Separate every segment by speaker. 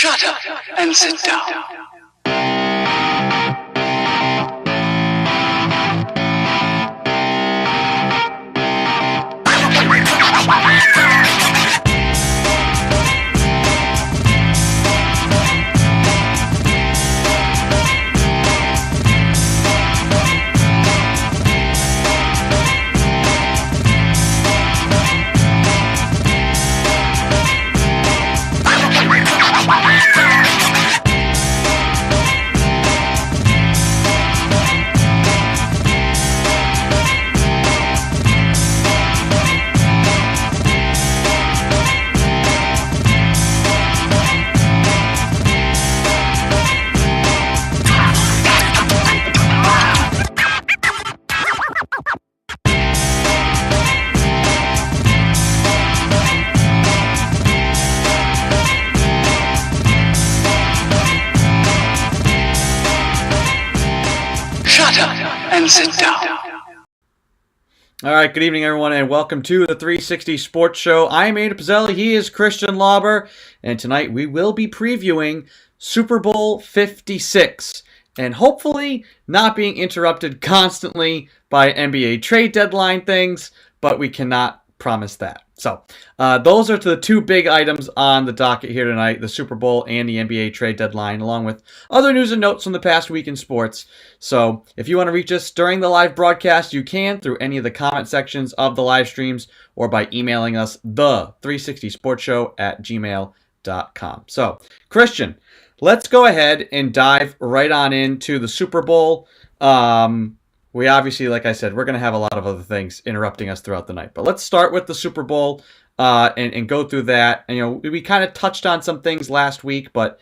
Speaker 1: Shut up and sit down. And sit down.
Speaker 2: All right, good evening, everyone, and welcome to the 360 Sports Show. I'm Ada Pizzelli, he is Christian Lauber, and tonight we will be previewing Super Bowl 56, and hopefully not being interrupted constantly by NBA trade deadline things, but we cannot promise that. So, those are the two big items on the docket here tonight, the Super Bowl and the NBA trade deadline, along with other news and notes from the past week in sports. So, if you want to reach us during the live broadcast, you can through any of the comment sections of the live streams or by emailing us the360sportshow@gmail.com. So, Christian, let's go ahead and dive right on into the Super Bowl. We obviously, like I said, we're going to have a lot of other things interrupting us throughout the night. But let's start with the Super Bowl and go through that. And, you know, we kind of touched on some things last week, but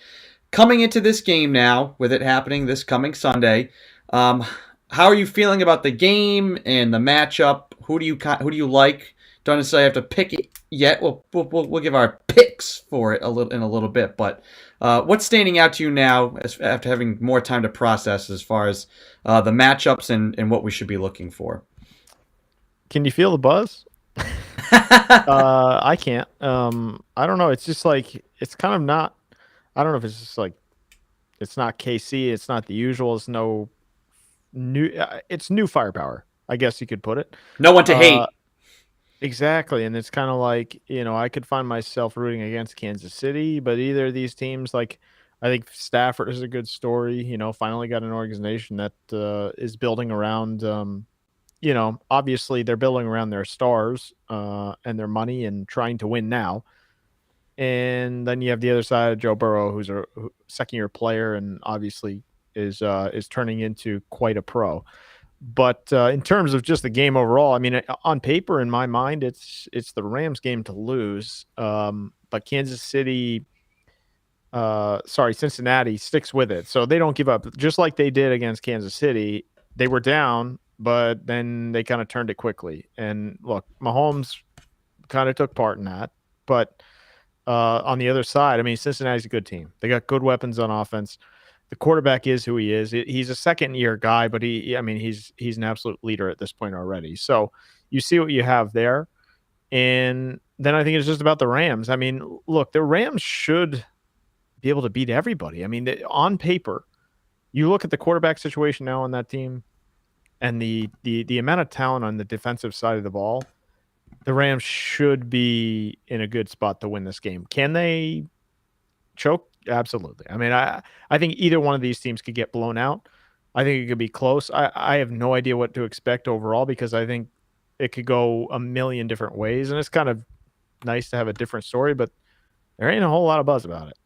Speaker 2: coming into this game now, with it happening this coming Sunday, how are you feeling about the game and the matchup? Who do you like? Don't necessarily have to pick it yet. We'll give our picks for it in a little bit. But what's standing out to you now after having more time to process as far as the matchups and what we should be looking for?
Speaker 3: Can you feel the buzz? I can't. I don't know. It's just like, it's kind of not, I don't know if it's just like, it's not KC. It's not the usual. It's no new, it's new firepower, I guess you could put it.
Speaker 2: No one to hate.
Speaker 3: Exactly. And it's kind of like, you know, I could find myself rooting against Kansas City, but either of these teams, like, I think Stafford is a good story, you know, finally got an organization that is building around, you know, obviously they're building around their stars and their money and trying to win now. And then you have the other side of Joe Burrow, who's a second-year player and obviously is turning into quite a pro. But in terms of just the game overall, I mean, on paper, in my mind, it's the Rams game to lose. But Cincinnati sticks with it. So they don't give up. Just like they did against Kansas City, they were down, but then they kind of turned it quickly. And look, Mahomes kind of took part in that. But on the other side, I mean, Cincinnati's a good team. They got good weapons on offense. The quarterback is who he is. He's a second-year guy, but he's an absolute leader at this point already. So you see what you have there. And then I think it's just about the Rams. I mean, look, the Rams should be able to beat everybody. I mean, on paper, you look at the quarterback situation now on that team and the amount of talent on the defensive side of the ball, the Rams should be in a good spot to win this game. Can they choke? Absolutely. I mean, I think either one of these teams could get blown out. I think it could be close. I have no idea what to expect overall because I think it could go a million different ways, and it's kind of nice to have a different story, but there ain't a whole lot of buzz about it.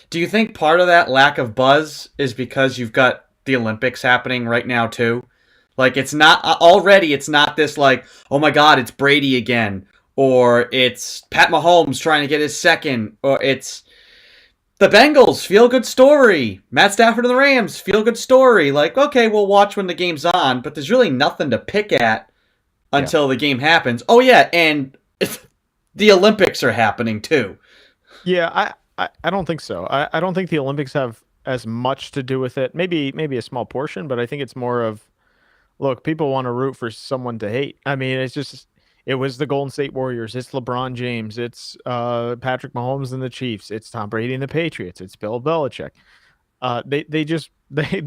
Speaker 2: Do you think part of that lack of buzz is because you've got the Olympics happening right now too? Like, it's not this like, oh my God, it's Brady again, or it's Pat Mahomes trying to get his second, or it's the Bengals, feel-good story. Matt Stafford and the Rams, feel-good story. Like, okay, we'll watch when the game's on, but there's really nothing to pick at until the game happens. Oh, yeah, and the Olympics are happening, too.
Speaker 3: Yeah, I don't think so. I don't think the Olympics have as much to do with it. Maybe a small portion, but I think it's more of, look, people want to root for someone to hate. I mean, it's It was the Golden State Warriors. It's LeBron James. It's Patrick Mahomes and the Chiefs. It's Tom Brady and the Patriots. It's Bill Belichick.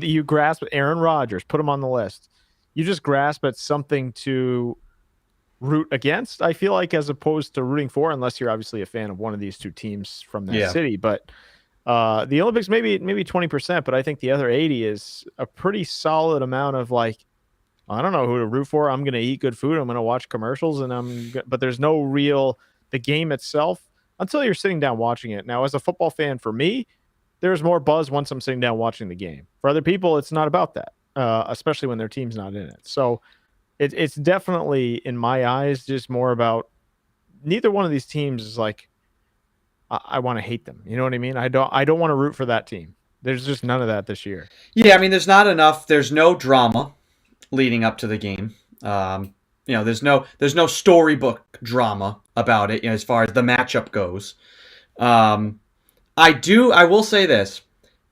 Speaker 3: You grasp Aaron Rodgers, put him on the list. You just grasp at something to root against, I feel like, as opposed to rooting for, unless you're obviously a fan of one of these two teams from that city. But the Olympics, maybe 20%, but I think the other 80 is a pretty solid amount of like, I don't know who to root for. I'm going to eat good food. I'm going to watch commercials, but there's no real, the game itself, until you're sitting down watching it. Now, as a football fan, for me, there's more buzz once I'm sitting down watching the game. For other people, it's not about that, especially when their team's not in it. So it's definitely, in my eyes, just more about neither one of these teams is like, I want to hate them. You know what I mean? I don't want to root for that team. There's just none of that this year.
Speaker 2: Yeah, I mean, there's not enough. There's no drama leading up to the game. There's no storybook drama about it, as far as the matchup goes. I will say this.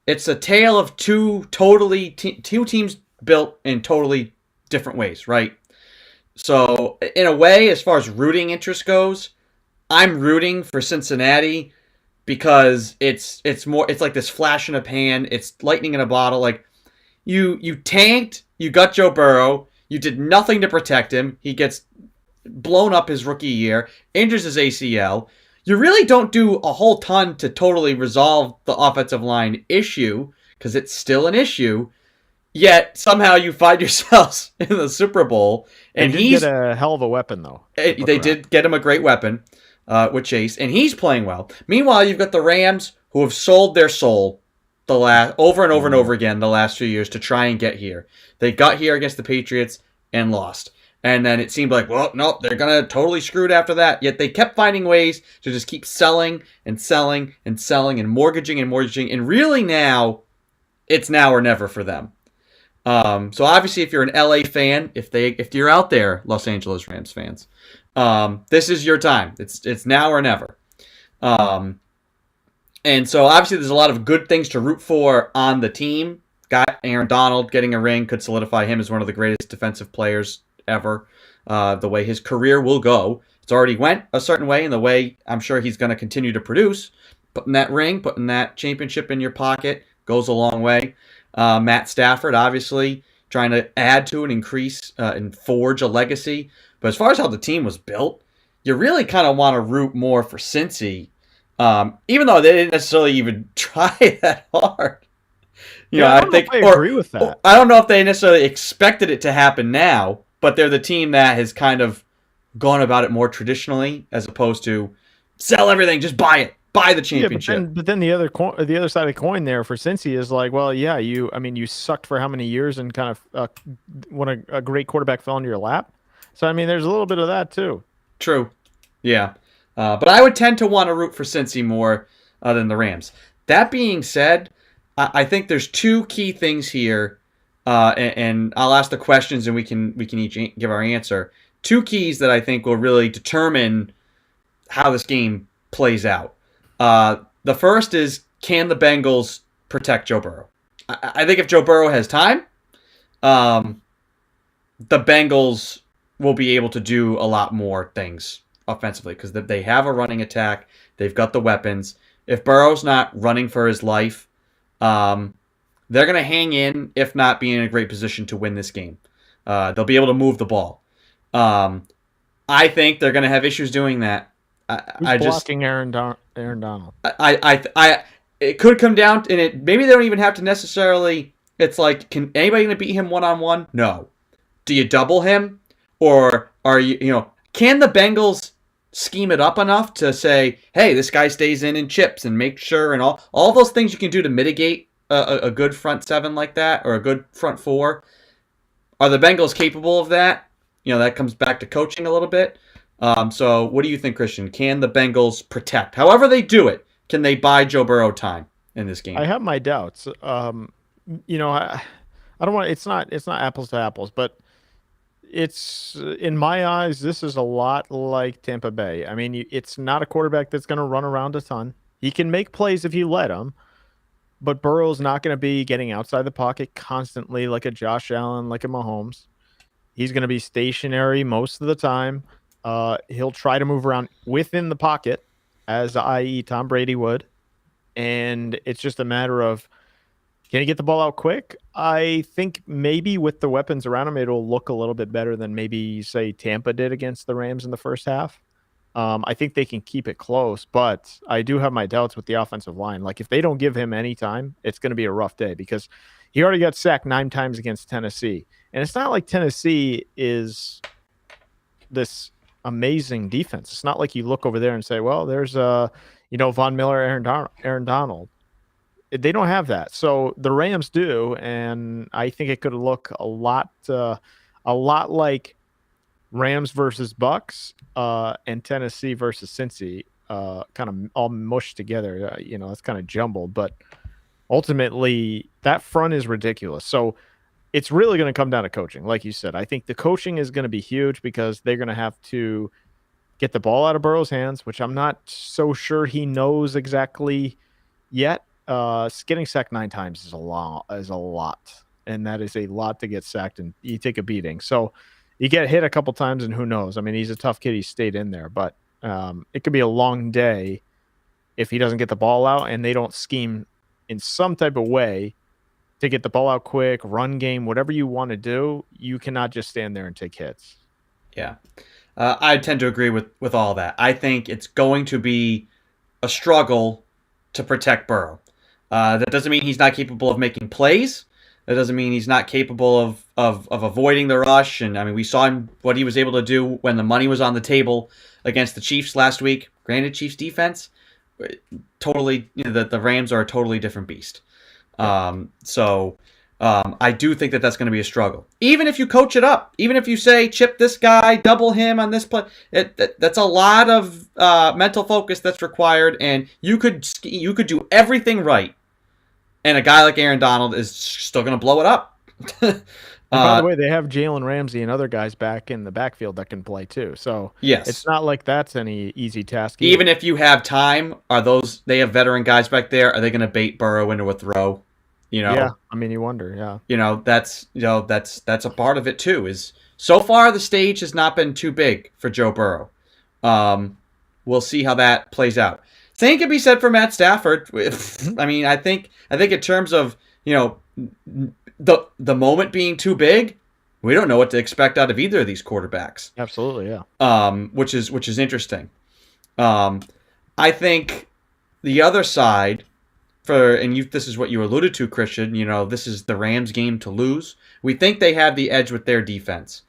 Speaker 2: It's a tale of two teams built in totally different ways, right? So, in a way, as far as rooting interest goes, I'm rooting for Cincinnati because it's like this flash in a pan, it's lightning in a bottle. Like, you tanked, you got Joe Burrow, you did nothing to protect him. He gets blown up his rookie year, injures his ACL. You really don't do a whole ton to totally resolve the offensive line issue, because it's still an issue. Yet somehow you find yourselves in the Super Bowl, and
Speaker 3: he's get a hell of a weapon, though.
Speaker 2: They did get him a great weapon with Chase, and he's playing well. Meanwhile, you've got the Rams, who have sold their soul over and over and over again the last few years to try and get here. They got here against the Patriots and lost. And then it seemed like, well, nope, they're going to totally screwed after that. Yet they kept finding ways to just keep selling and selling and selling and mortgaging. And really now, it's now or never for them. So obviously, if you're an LA fan, if you're out there, Los Angeles Rams fans, this is your time. It's now or never. And so obviously, there's a lot of good things to root for on the team. Got Aaron Donald getting a ring could solidify him as one of the greatest defensive players ever. The way his career will go, it's already went a certain way, and the way I'm sure he's going to continue to produce. Putting that ring, putting that championship in your pocket goes a long way. Matt Stafford, obviously, trying to add to and increase and forge a legacy. But as far as how the team was built, you really kind of want to root more for Cincy, even though they didn't necessarily even try that hard.
Speaker 3: I agree with that.
Speaker 2: I don't know if they necessarily expected it to happen now, but they're the team that has kind of gone about it more traditionally, as opposed to sell everything, just buy it. Buy the championship.
Speaker 3: Yeah, but then the other side of the coin there for Cincy is like, well, yeah, you sucked for how many years and kind of when a great quarterback fell into your lap. So, I mean, there's a little bit of that too.
Speaker 2: True. Yeah. But I would tend to want to root for Cincy more than the Rams. That being said, I think there's two key things here, and I'll ask the questions and we can each give our answer. Two keys that I think will really determine how this game plays out. The first is, can the Bengals protect Joe Burrow? I think if Joe Burrow has time, the Bengals will be able to do a lot more things offensively because they have a running attack. They've got the weapons. If Burrow's not running for his life, they're going to hang in, if not be in a great position to win this game. They'll be able to move the ball. I think they're going to have issues doing that.
Speaker 3: Blocking Aaron Donald.
Speaker 2: It could come down to it. Maybe they don't even have to necessarily. It's like, can anybody going to beat him one-on-one? No. Do you double him, or are you? Can the Bengals scheme it up enough to say, hey, this guy stays in and chips and make sure, and all those things you can do to mitigate a good front seven like that, or a good front four? Are the Bengals capable of that? That comes back to coaching a little bit. So what do you think, Christian? Can the Bengals protect? However they do it, can they buy Joe Burrow time in this game?
Speaker 3: I have my doubts. I don't want. It's not apples to apples, but it's, in my eyes, this is a lot like Tampa Bay. I mean, it's not a quarterback that's going to run around a ton. He can make plays if you let him, but Burrow's not going to be getting outside the pocket constantly like a Josh Allen, like a Mahomes. He's going to be stationary most of the time. He'll try to move around within the pocket, as i.e. Tom Brady would. And it's just a matter of, can he get the ball out quick? I think maybe with the weapons around him, it'll look a little bit better than maybe, say, Tampa did against the Rams in the first half. I think they can keep it close, but I do have my doubts with the offensive line. Like, if they don't give him any time, it's going to be a rough day because he already got sacked 9 times against Tennessee. And it's not like Tennessee is this amazing defense. It's not like you look over there and say, well, there's Von Miller, Aaron Donald. They don't have that. So the Rams do, and I think it could look a lot like Rams versus Bucks and Tennessee versus Cincy, kind of all mushed together. It's kind of jumbled, but ultimately that front is ridiculous. So it's really going to come down to coaching. Like you said, I think the coaching is going to be huge because they're going to have to get the ball out of Burrow's hands, which I'm not so sure he knows exactly yet. Getting sacked 9 times is a lot, and that is a lot to get sacked, and you take a beating. So you get hit a couple times, and who knows? I mean, he's a tough kid. He stayed in there, but it could be a long day if he doesn't get the ball out and they don't scheme in some type of way to get the ball out quick, run game, whatever you want to do. You cannot just stand there and take hits.
Speaker 2: Yeah. I tend to agree with all that. I think it's going to be a struggle to protect Burrow. That doesn't mean he's not capable of making plays. That doesn't mean he's not capable of avoiding the rush. And I mean, we saw what he was able to do when the money was on the table against the Chiefs last week. Granted, Chiefs defense, totally, the Rams are a totally different beast. I do think that's going to be a struggle. Even if you coach it up, even if you say chip this guy, double him on this play, that's a lot of mental focus that's required. And you could do everything right, and a guy like Aaron Donald is still going to blow it up.
Speaker 3: By the way, they have Jalen Ramsey and other guys back in the backfield that can play too. So
Speaker 2: yes,
Speaker 3: it's not like that's any easy task.
Speaker 2: Even if you have time, they have veteran guys back there? Are they going to bait Burrow into a throw?
Speaker 3: Yeah, I mean, you wonder. Yeah,
Speaker 2: that's a part of it too. Is so far the stage has not been too big for Joe Burrow. We'll see how that plays out. Same can be said for Matt Stafford. I mean, I think in terms of the moment being too big, we don't know what to expect out of either of these quarterbacks.
Speaker 3: Absolutely, yeah.
Speaker 2: Which is interesting. I think the other side. This is what you alluded to, Christian. This is the Rams' game to lose. We think they have the edge with their defense.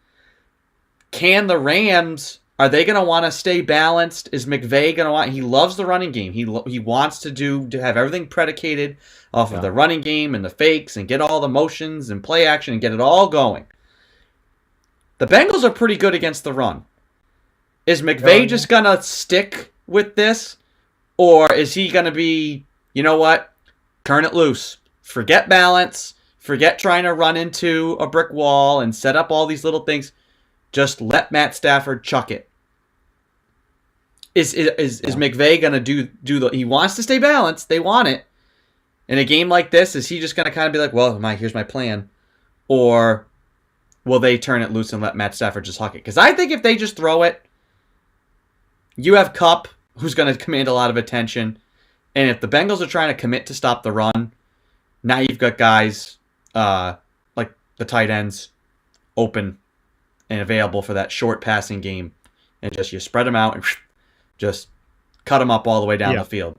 Speaker 2: Can the Rams? Are they going to want to stay balanced? Is McVay going to want? He loves the running game. He wants to have everything predicated off of the running game and the fakes and get all the motions and play action and get it all going. The Bengals are pretty good against the run. Is McVay just going to stick with this, or is he going to be? You know what? Turn it loose. Forget balance. Forget trying to run into a brick wall and set up all these little things. Just let Matt Stafford chuck it. Is McVay going to do the? He wants to stay balanced. They want it. In a game like this, is he just going to kind of be like, well, here's my plan, or will they turn it loose and let Matt Stafford just huck it? Because I think if they just throw it, you have Kupp, who's going to command a lot of attention. And if the Bengals are trying to commit to stop the run, now you've got guys like the tight ends open and available for that short passing game. And just you spread them out and just cut them up all the way down the field.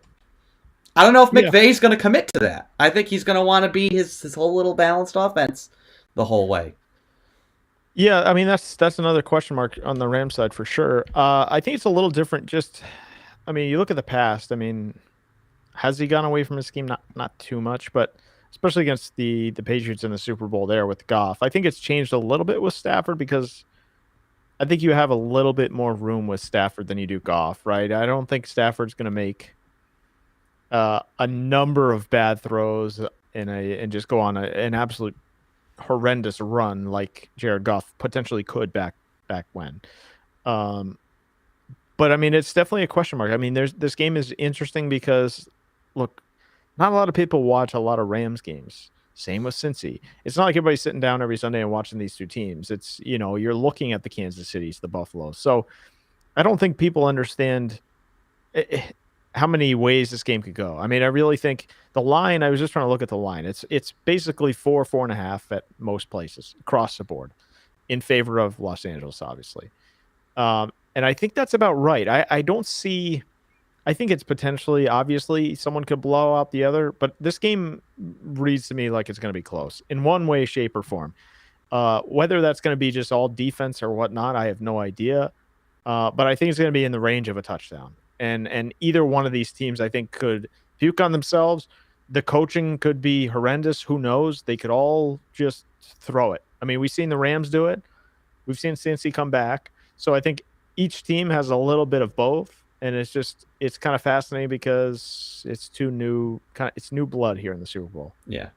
Speaker 2: I don't know if McVay's going to commit to that. I think he's going to want to be his whole little balanced offense the whole way.
Speaker 3: Yeah, I mean, that's another question mark on the Rams side for sure. I think it's a little different. You look at the past. I mean, has he gone away from his scheme? Not too much, but especially against the Patriots in the Super Bowl there with Goff. I think it's changed a little bit with Stafford because I think you have a little bit more room with Stafford than you do Goff, right? I don't think Stafford's going to make a number of bad throws and just go on an absolute horrendous run like Jared Goff potentially could back when. But I mean, it's definitely a question mark. I mean, this game is interesting because, look, not a lot of people watch a lot of Rams games. Same with Cincy. It's not like everybody's sitting down every Sunday and watching these two teams. It's, you're looking at the Kansas Cities, the Buffaloes. So I don't think people understand how many ways this game could go. I mean, I really think the line. I was just trying to look at the line. It's basically 4.5 at most places across the board in favor of Los Angeles, obviously. And I think that's about right. I don't see. I think it's potentially, obviously, someone could blow out the other, but this game reads to me like it's going to be close in one way, shape, or form. Whether that's going to be just all defense or whatnot, I have no idea. But I think it's going to be in the range of a touchdown. And either one of these teams, I think, could puke on themselves. The coaching could be horrendous. Who knows? They could all just throw it. I mean, we've seen the Rams do it. We've seen Cincy come back. So I think each team has a little bit of both. And it's kind of fascinating because it's it's new blood here in the Super Bowl.
Speaker 2: Yeah.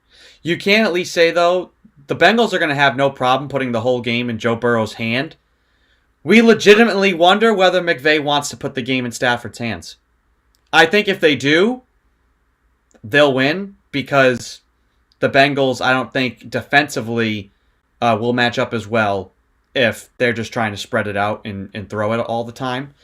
Speaker 2: You can at least say, though, the Bengals are going to have no problem putting the whole game in Joe Burrow's hand. We legitimately wonder whether McVay wants to put the game in Stafford's hands. I think if they do, they'll win because the Bengals, I don't think, defensively will match up as well if they're just trying to spread it out and throw it all the time.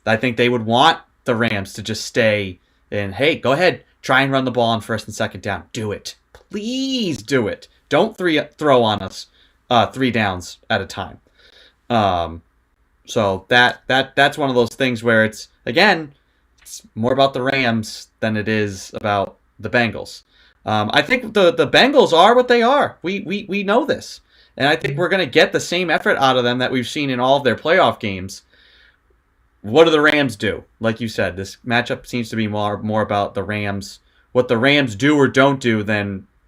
Speaker 2: I think they would want the Rams to just stay and, hey, go ahead, try and run the ball on first and second down. Do it. Please do it. Don't throw on us 3 downs at a time. So that's one of those things where it's more about the Rams than it is about the Bengals. I think the Bengals are what they are. We know this. And I think we're going to get the same effort out of them that we've seen in all of their playoff games. What do the Rams do? Like you said, this matchup seems to be more about the Rams, what the Rams do or don't do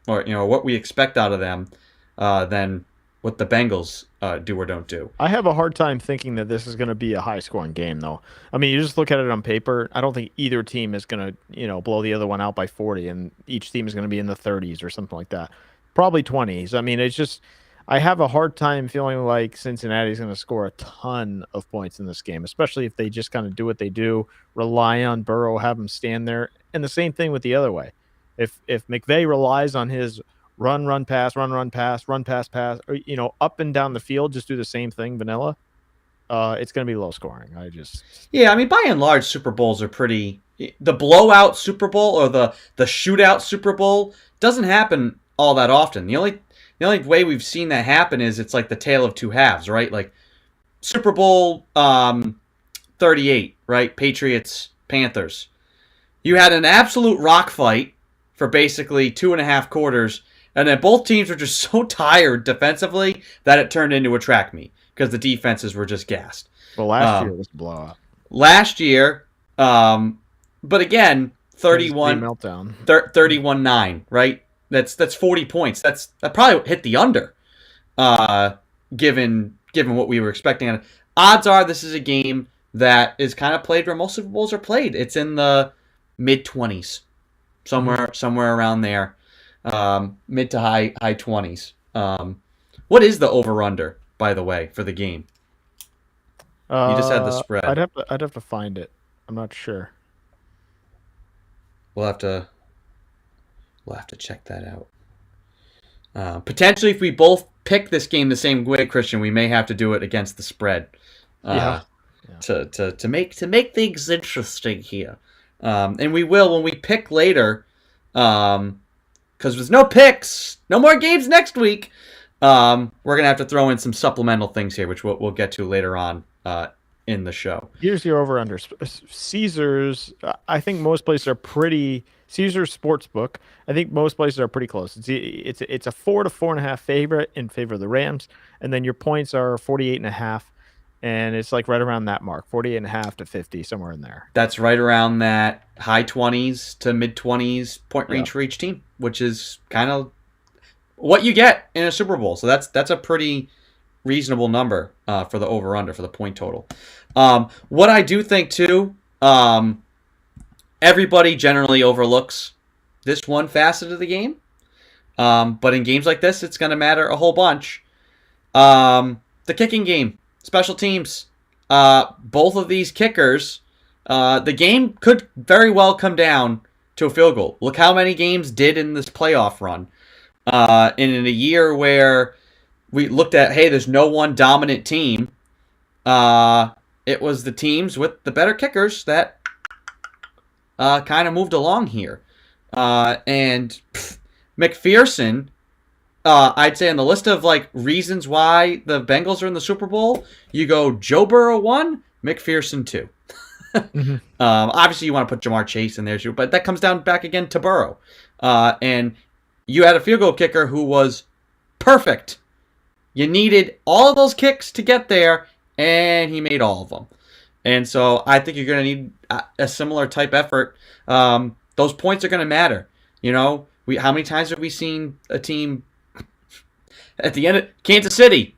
Speaker 2: or what we expect out of them than what the Bengals do or don't do.
Speaker 3: I have a hard time thinking that this is going to be a high-scoring game, though. I mean, you just look at it on paper. I don't think either team is going to, blow the other one out by 40, and each team is going to be in the 30s or something like that. Probably 20s. I mean, it's just I have a hard time feeling like Cincinnati's going to score a ton of points in this game, especially if they just kind of do what they do, rely on Burrow, have him stand there, and the same thing with the other way. If McVay relies on his run, pass, run, pass, pass, or, up and down the field, just do the same thing, vanilla, it's going to be low scoring.
Speaker 2: Yeah, I mean, by and large, Super Bowls are pretty. The blowout Super Bowl or the shootout Super Bowl doesn't happen all that often. The only way we've seen that happen is it's like the tale of two halves, right? Like Super Bowl 38, right? Patriots, Panthers. You had an absolute rock fight for basically 2.5 quarters, and then both teams were just so tired defensively that it turned into a track meet because the defenses were just gassed.
Speaker 3: Well, last year was a blowout.
Speaker 2: Last year, but again, 31-9, right? That's 40 points. That probably hit the under, given what we were expecting. Odds are this is a game that is kind of played where most Super Bowls are played. It's in the mid-20s, somewhere around there, mid to high 20s. What is the over/under, by the way, for the game? You just had the spread.
Speaker 3: I'd have to find it. I'm not sure.
Speaker 2: We'll have to check that out. Potentially, if we both pick this game the same way, Christian, we may have to do it against the spread. To make things interesting here. And we will when we pick later, because there's no picks, no more games next week. We're gonna have to throw in some supplemental things here, which we'll get to later on in the show.
Speaker 3: Here's your over/under. Caesars. I think most places are pretty. Caesars Sportsbook. I think most places are pretty close. It's a 4 to 4.5 favorite in favor of the Rams, and then your points are 48.5. And it's like right around that mark, 48.5 to 50, somewhere in there.
Speaker 2: That's right around that high 20s to mid 20s point range for each team, which is kind of what you get in a Super Bowl. So that's a pretty reasonable number for the over/under for the point total. What I do think too, everybody generally overlooks this one facet of the game, but in games like this, it's going to matter a whole bunch. The kicking game. Special teams. Both of these kickers, the game could very well come down to a field goal. Look how many games did in this playoff run. And in a year where we looked at, hey, there's no one dominant team, it was the teams with the better kickers that kind of moved along here. And McPherson, I'd say on the list of like reasons why the Bengals are in the Super Bowl, you go Joe Burrow 1, McPherson 2. Obviously, you want to put Jamar Chase in there too, but that comes down back again to Burrow. And you had a field goal kicker who was perfect. You needed all of those kicks to get there, and he made all of them. And so I think you're going to need a similar type effort. Those points are going to matter. You know, how many times have we seen a team at the end of Kansas City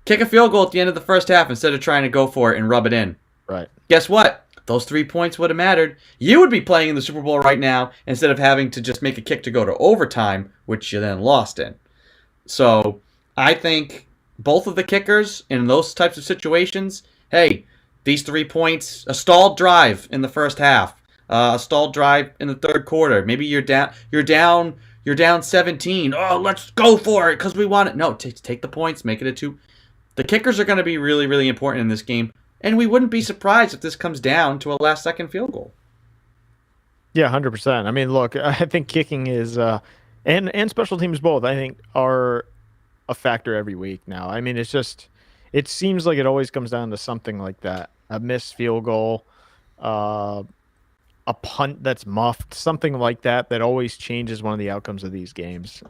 Speaker 2: kick a field goal at the end of the first half instead of trying to go for it and rub it in?
Speaker 3: Right.
Speaker 2: Guess what? Those 3 points would have mattered. You would be playing in the Super Bowl right now instead of having to just make a kick to go to overtime, which you then lost in. So I think both of the kickers in those types of situations, hey, these 3 points, a stalled drive in the first half, a stalled drive in the third quarter. Maybe you're down 17. Oh, let's go for it because we want it. No, take the points, make it a 2. The kickers are going to be really, really important in this game. And we wouldn't be surprised if this comes down to a last-second field goal.
Speaker 3: Yeah, 100%. I mean, look, I think kicking is and special teams both, I think, are a factor every week now. I mean, it's just it seems like it always comes down to something like that. A missed field goal, a punt that's muffed, something like that always changes one of the outcomes of these games.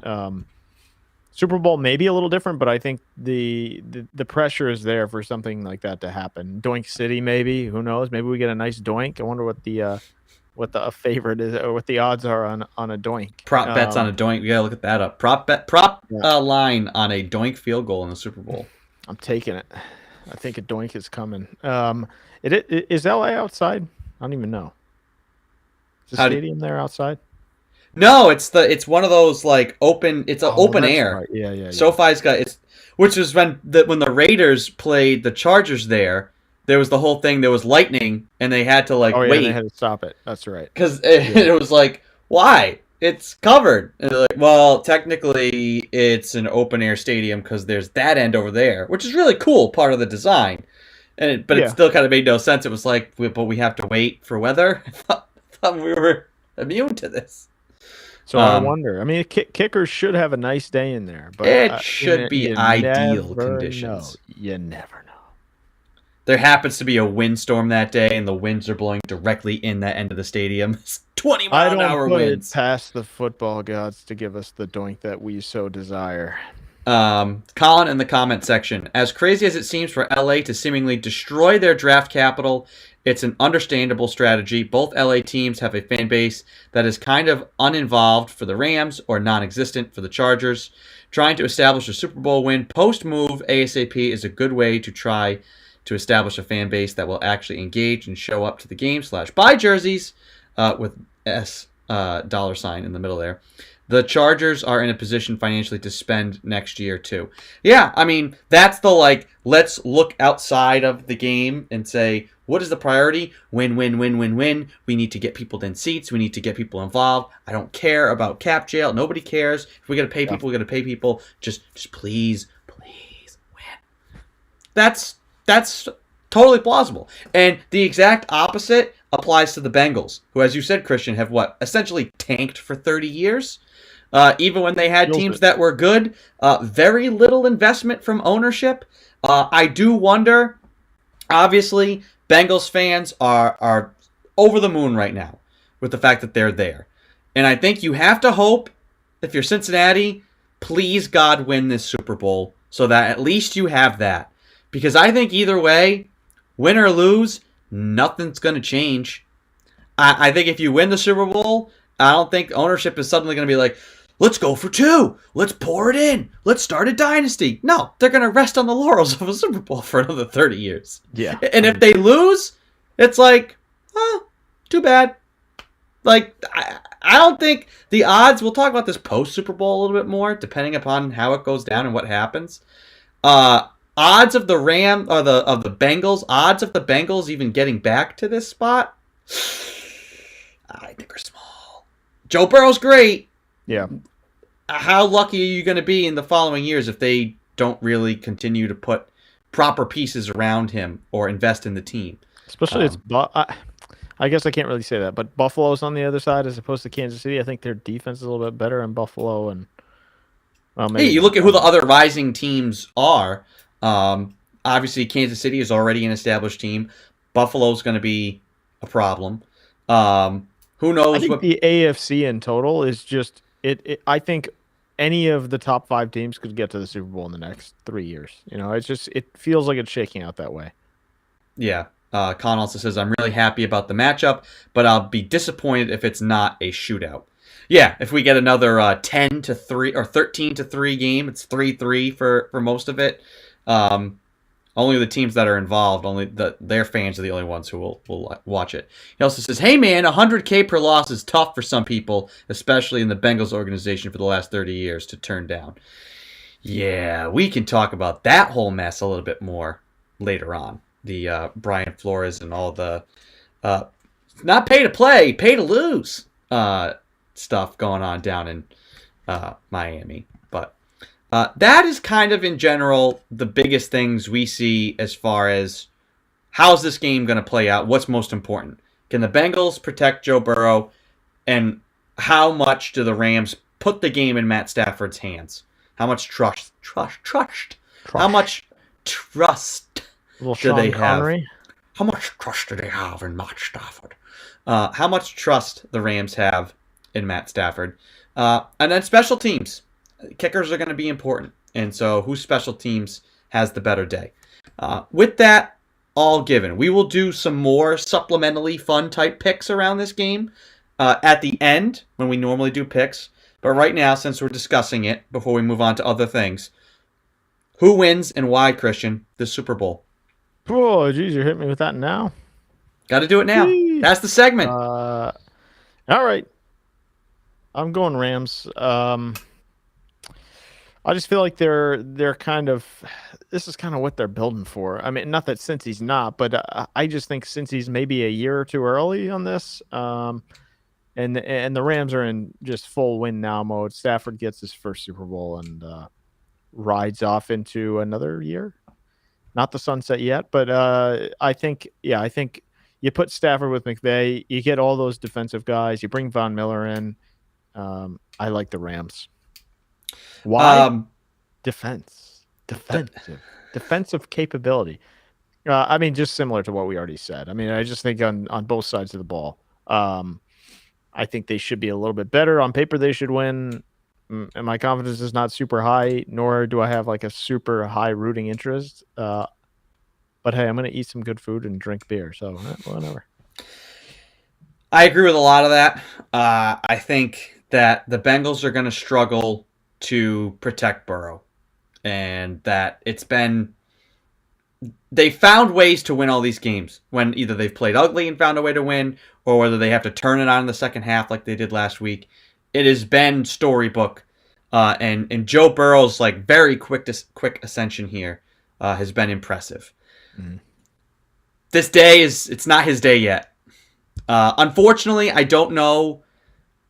Speaker 3: Super Bowl may be a little different, but I think the pressure is there for something like that to happen. Doink City, maybe. Who knows? Maybe we get a nice doink. I wonder what the favorite is or what the odds are on a doink.
Speaker 2: Prop bets on a doink. We gotta look at that up. Prop line on a doink field goal in the Super Bowl.
Speaker 3: I'm taking it. I think a doink is coming. Is LA outside? I don't even know. Is the stadium there outside?
Speaker 2: No, it's one of those like open. It's an open air.
Speaker 3: Right. Yeah.
Speaker 2: SoFi's got which was when the Raiders played the Chargers there. There was the whole thing. There was lightning, and they had to wait.
Speaker 3: They had to stop it. That's right.
Speaker 2: Because it was like, why? It's covered. And they're like, well, technically, it's an open air stadium because there's that end over there, which is really cool, part of the design. But it still kind of made no sense. It was like, but we have to wait for weather. I thought we were immune to this.
Speaker 3: So I wonder. I mean, kickers should have a nice day in there, but
Speaker 2: it should be ideal conditions.
Speaker 3: You never know.
Speaker 2: There happens to be a windstorm that day, and the winds are blowing directly in that end of the stadium. 20-mile-an-hour winds. I don't put it
Speaker 3: past the football gods to give us the doink that we so desire.
Speaker 2: Colin in the comment section. As crazy as it seems for LA to seemingly destroy their draft capital, it's an understandable strategy. Both LA teams have a fan base that is kind of uninvolved for the Rams or non-existent for the Chargers. Trying to establish a Super Bowl win post-move ASAP is a good way to try to establish a fan base that will actually engage and show up to the game / buy jerseys with $$ in the middle there. The Chargers are in a position financially to spend next year, too. Yeah, I mean, that's the, let's look outside of the game and say, what is the priority? Win, win, win, win, win. We need to get people in seats. We need to get people involved. I don't care about cap jail. Nobody cares. If we got to pay people, we got to pay people. Just please win. That's totally plausible. And the exact opposite applies to the Bengals, who, as you said, Christian, have essentially tanked for 30 years. Even when they had teams that were good, very little investment from ownership. I do wonder, obviously, Bengals fans are over the moon right now with the fact that they're there. And I think you have to hope, if you're Cincinnati, please God win this Super Bowl so that at least you have that. Because I think either way, win or lose, nothing's going to change. I think if you win the Super Bowl, I don't think ownership is suddenly going to be like, let's go for 2. Let's pour it in. Let's start a dynasty. No, they're going to rest on the laurels of a Super Bowl for another 30 years.
Speaker 3: Yeah.
Speaker 2: And if they lose, it's like, too bad. I don't think the odds, we'll talk about this post-Super Bowl a little bit more, depending upon how it goes down and what happens. Odds of the Bengals, odds of the Bengals even getting back to this spot, I think are small. Joe Burrow's great.
Speaker 3: Yeah.
Speaker 2: How lucky are you going to be in the following years if they don't really continue to put proper pieces around him or invest in the team.
Speaker 3: Especially I guess I can't really say that, but Buffalo's on the other side as opposed to Kansas City. I think their defense is a little bit better in Buffalo, and
Speaker 2: Hey, you look at who the other rising teams are. Obviously, Kansas City is already an established team. Buffalo's going to be a problem. Who knows?
Speaker 3: I think the AFC in total is just it. I think any of the top 5 teams could get to the Super Bowl in the next 3 years. It feels like it's shaking out that way.
Speaker 2: Yeah. Con also says, I'm really happy about the matchup, but I'll be disappointed if it's not a shootout. Yeah, if we get another 10-3 or 13-3 game, it's 3-3 for most of it. Only the teams that are involved, their fans are the only ones who will watch it. He also says, hey man, $100K per loss is tough for some people, especially in the Bengals organization for the last 30 years to turn down. Yeah, we can talk about that whole mess a little bit more later on. The Brian Flores and all the not pay to play, pay to lose stuff going on down in Miami. But that is kind of in general the biggest things we see as far as how's this game going to play out. What's most important? Can the Bengals protect Joe Burrow? And how much do the Rams put the game in Matt Stafford's hands? How much trust? How much trust do they have? How much trust do they have in Matt Stafford? How much trust the Rams have in Matt Stafford? And then special teams. Kickers are going to be important. And so whose special teams has the better day? With that all given, we will do some more supplementally fun type picks around this game at the end when we normally do picks. But right now, since we're discussing it, before we move on to other things, who wins and why, Christian, the Super Bowl?
Speaker 3: Oh, geez, you're hitting me with that now.
Speaker 2: Got to do it now. That's the segment.
Speaker 3: All right. I'm going Rams. I just feel like they're kind of – this is kind of what they're building for. I mean, not that Cincy's not, but I just think Cincy's maybe a year or two early on this. And the Rams are in just full win now mode. Stafford gets his first Super Bowl and rides off into another year. Not the sunset yet, but I think you put Stafford with McVay, you get all those defensive guys, you bring Von Miller in. I like the Rams. Why? Defensive capability. I mean, just similar to what we already said. I mean, I just think on both sides of the ball, I think they should be a little bit better. On paper, they should win. And my confidence is not super high, nor do I have like a super high rooting interest. But hey, I'm going to eat some good food and drink beer, so whatever.
Speaker 2: I agree with a lot of that. I think that the Bengals are going to struggle to protect Burrow, and that they found ways to win all these games when either they've played ugly and found a way to win, or whether they have to turn it on in the second half like they did last week. It has been storybook, and Joe Burrow's like very quick ascension here has been impressive. Mm-hmm. This day it's not his day yet. Unfortunately, I don't know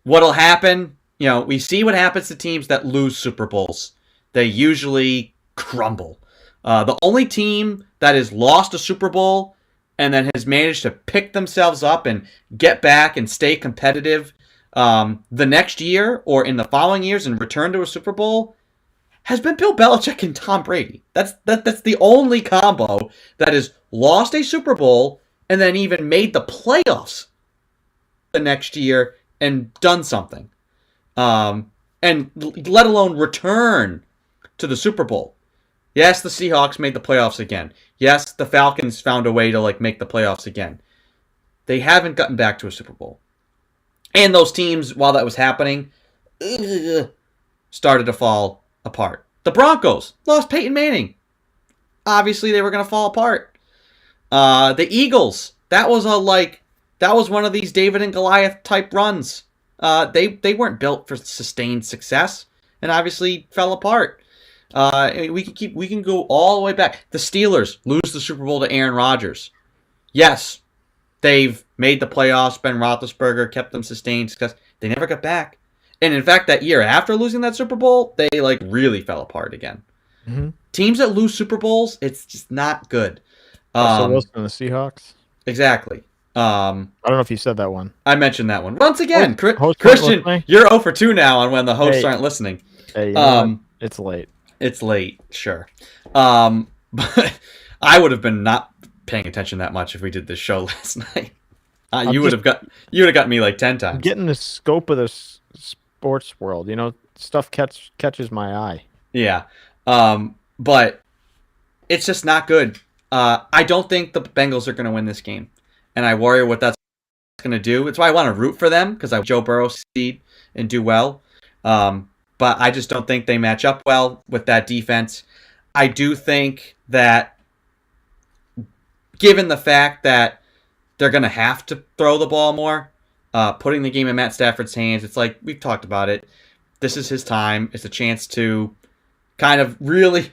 Speaker 2: what'll happen. We see what happens to teams that lose Super Bowls. They usually crumble. The only team that has lost a Super Bowl and then has managed to pick themselves up and get back and stay competitive the next year or in the following years and return to a Super Bowl has been Bill Belichick and Tom Brady. That's the only combo that has lost a Super Bowl and then even made the playoffs the next year and done something. And let alone return to the Super Bowl. Yes, the Seahawks made the playoffs again. Yes, the Falcons found a way to make the playoffs again. They haven't gotten back to a Super Bowl. And those teams, while that was happening, started to fall apart. The Broncos lost Peyton Manning. Obviously, they were going to fall apart. The Eagles, that was one of these David and Goliath type runs. They weren't built for sustained success, and obviously fell apart. We can go all the way back. The Steelers lose the Super Bowl to Aaron Rodgers. Yes, they've made the playoffs. Ben Roethlisberger kept them sustained success. They never got back. And in fact, that year after losing that Super Bowl, they really fell apart again.
Speaker 3: Mm-hmm.
Speaker 2: Teams that lose Super Bowls, it's just not good.
Speaker 3: Russell Wilson and the Seahawks.
Speaker 2: Exactly.
Speaker 3: I don't know if you said that one.
Speaker 2: I mentioned that one. Once again,
Speaker 3: Host
Speaker 2: Christian, you're 0 for 2 now on when the hosts aren't listening.
Speaker 3: Hey, you know what? It's late.
Speaker 2: It's late, sure. But I would have been not paying attention that much if we did this show last night. You would have got me like 10 times.
Speaker 3: Getting the scope of the sports world, stuff catches my eye.
Speaker 2: Yeah. But it's just not good. I don't think the Bengals are going to win this game. And I worry what that's going to do. It's why I want to root for them, because I Joe Burrow succeed and do well. But I just don't think they match up well with that defense. I do think that given the fact that they're going to have to throw the ball more, putting the game in Matt Stafford's hands, it's like we've talked about it. This is his time. It's a chance to kind of really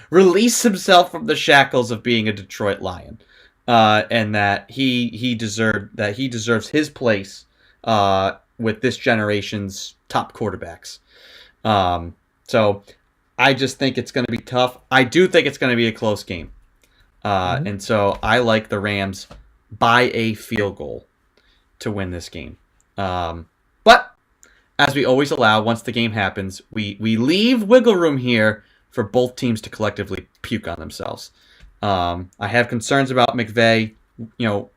Speaker 2: release himself from the shackles of being a Detroit Lion, and that he deserves his place with this generation's top quarterbacks. So I just think it's going to be tough. I do think it's going to be a close game, and so I like the Rams by a field goal to win this game. But as we always allow, once the game happens, we leave wiggle room here for both teams to collectively puke on themselves. I have concerns about McVay,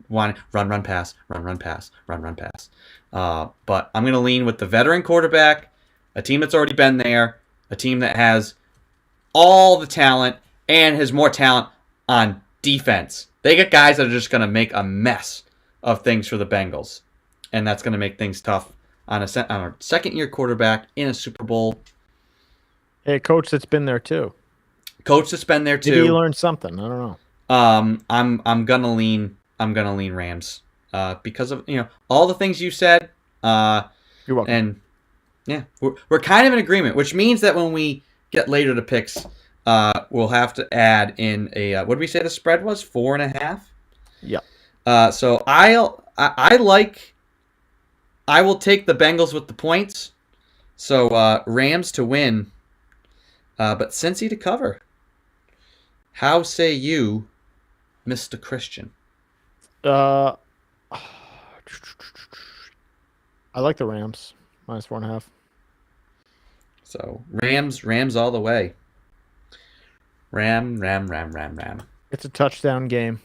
Speaker 2: want run, pass. But I'm going to lean with the veteran quarterback, a team that's already been there, a team that has all the talent and has more talent on defense. They got guys that are just going to make a mess of things for the Bengals, and that's going to make things tough on a second-year quarterback in a Super Bowl.
Speaker 3: Hey, a coach that's been there too.
Speaker 2: Maybe
Speaker 3: he learned something. I don't know.
Speaker 2: I'm gonna lean Rams because of all the things you said.
Speaker 3: You're welcome.
Speaker 2: And yeah, we're kind of in agreement, which means that when we get later to picks, we'll have to add in a what did we say the spread was 4.5?
Speaker 3: Yeah.
Speaker 2: So I will take the Bengals with the points. So Rams to win, but Cincy to cover. How say you, Mr. Christian?
Speaker 3: I like the Rams -4.5.
Speaker 2: So Rams all the way. Ram.
Speaker 3: It's a touchdown game.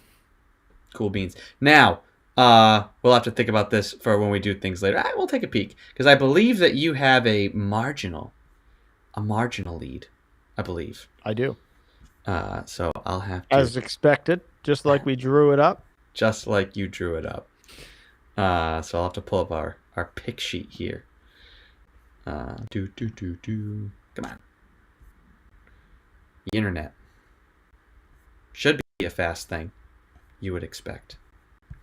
Speaker 2: Cool beans. Now, we'll have to think about this for when we do things later. We'll take a peek because I believe that you have a marginal lead. I believe
Speaker 3: I do.
Speaker 2: So I'll have to.
Speaker 3: As expected, just like we drew it up.
Speaker 2: Just like you drew it up. So I'll have to pull up our pick sheet here. Come on. The internet should be a fast thing, you would expect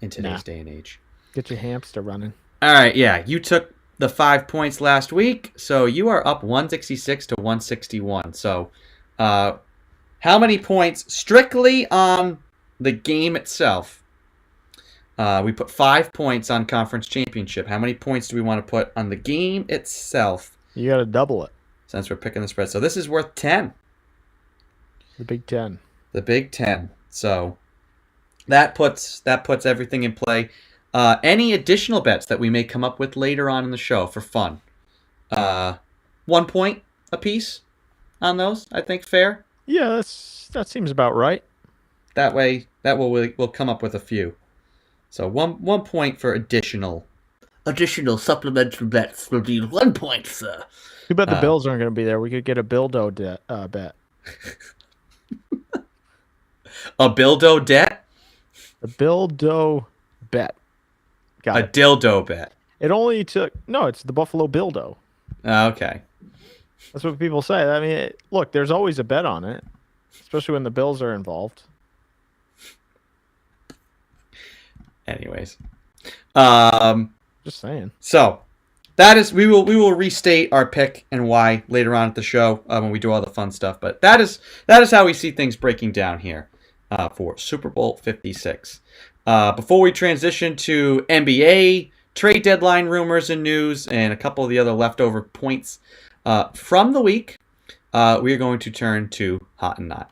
Speaker 2: in today's day and age.
Speaker 3: Get your hamster running.
Speaker 2: All right, yeah. You took the 5 points last week, so you are up 166 to 161. So, how many points strictly on the game itself? We put 5 points on conference championship. How many points do we want to put on the game itself?
Speaker 3: You got to double it.
Speaker 2: Since we're picking the spread. So this is worth 10.
Speaker 3: The Big Ten.
Speaker 2: The Big Ten. So that puts everything in play. Any additional bets that we may come up with later on in the show for fun? 1 point apiece on those, I think fair.
Speaker 3: Yeah, that seems about right.
Speaker 2: That way, we'll come up with a few. So 1 point for additional supplementary bets will be 1 point, sir.
Speaker 3: Too bad the Bills aren't going to be there. We could get a Bildo bet.
Speaker 2: A Bildo debt?
Speaker 3: A Bildo bet. Got
Speaker 2: a
Speaker 3: it.
Speaker 2: Dildo bet.
Speaker 3: It only took... No, it's the Buffalo Bildo.
Speaker 2: Okay.
Speaker 3: That's what people say. I mean, look, there's always a bet on it, especially when the Bills are involved.
Speaker 2: Anyways.
Speaker 3: Just saying.
Speaker 2: So, that is... We will restate our pick and why later on at the show when we do all the fun stuff. But that is how we see things breaking down here for Super Bowl 56. Before we transition to NBA, trade deadline rumors and news, and a couple of the other leftover points from the week, we are going to turn to Hot and Not.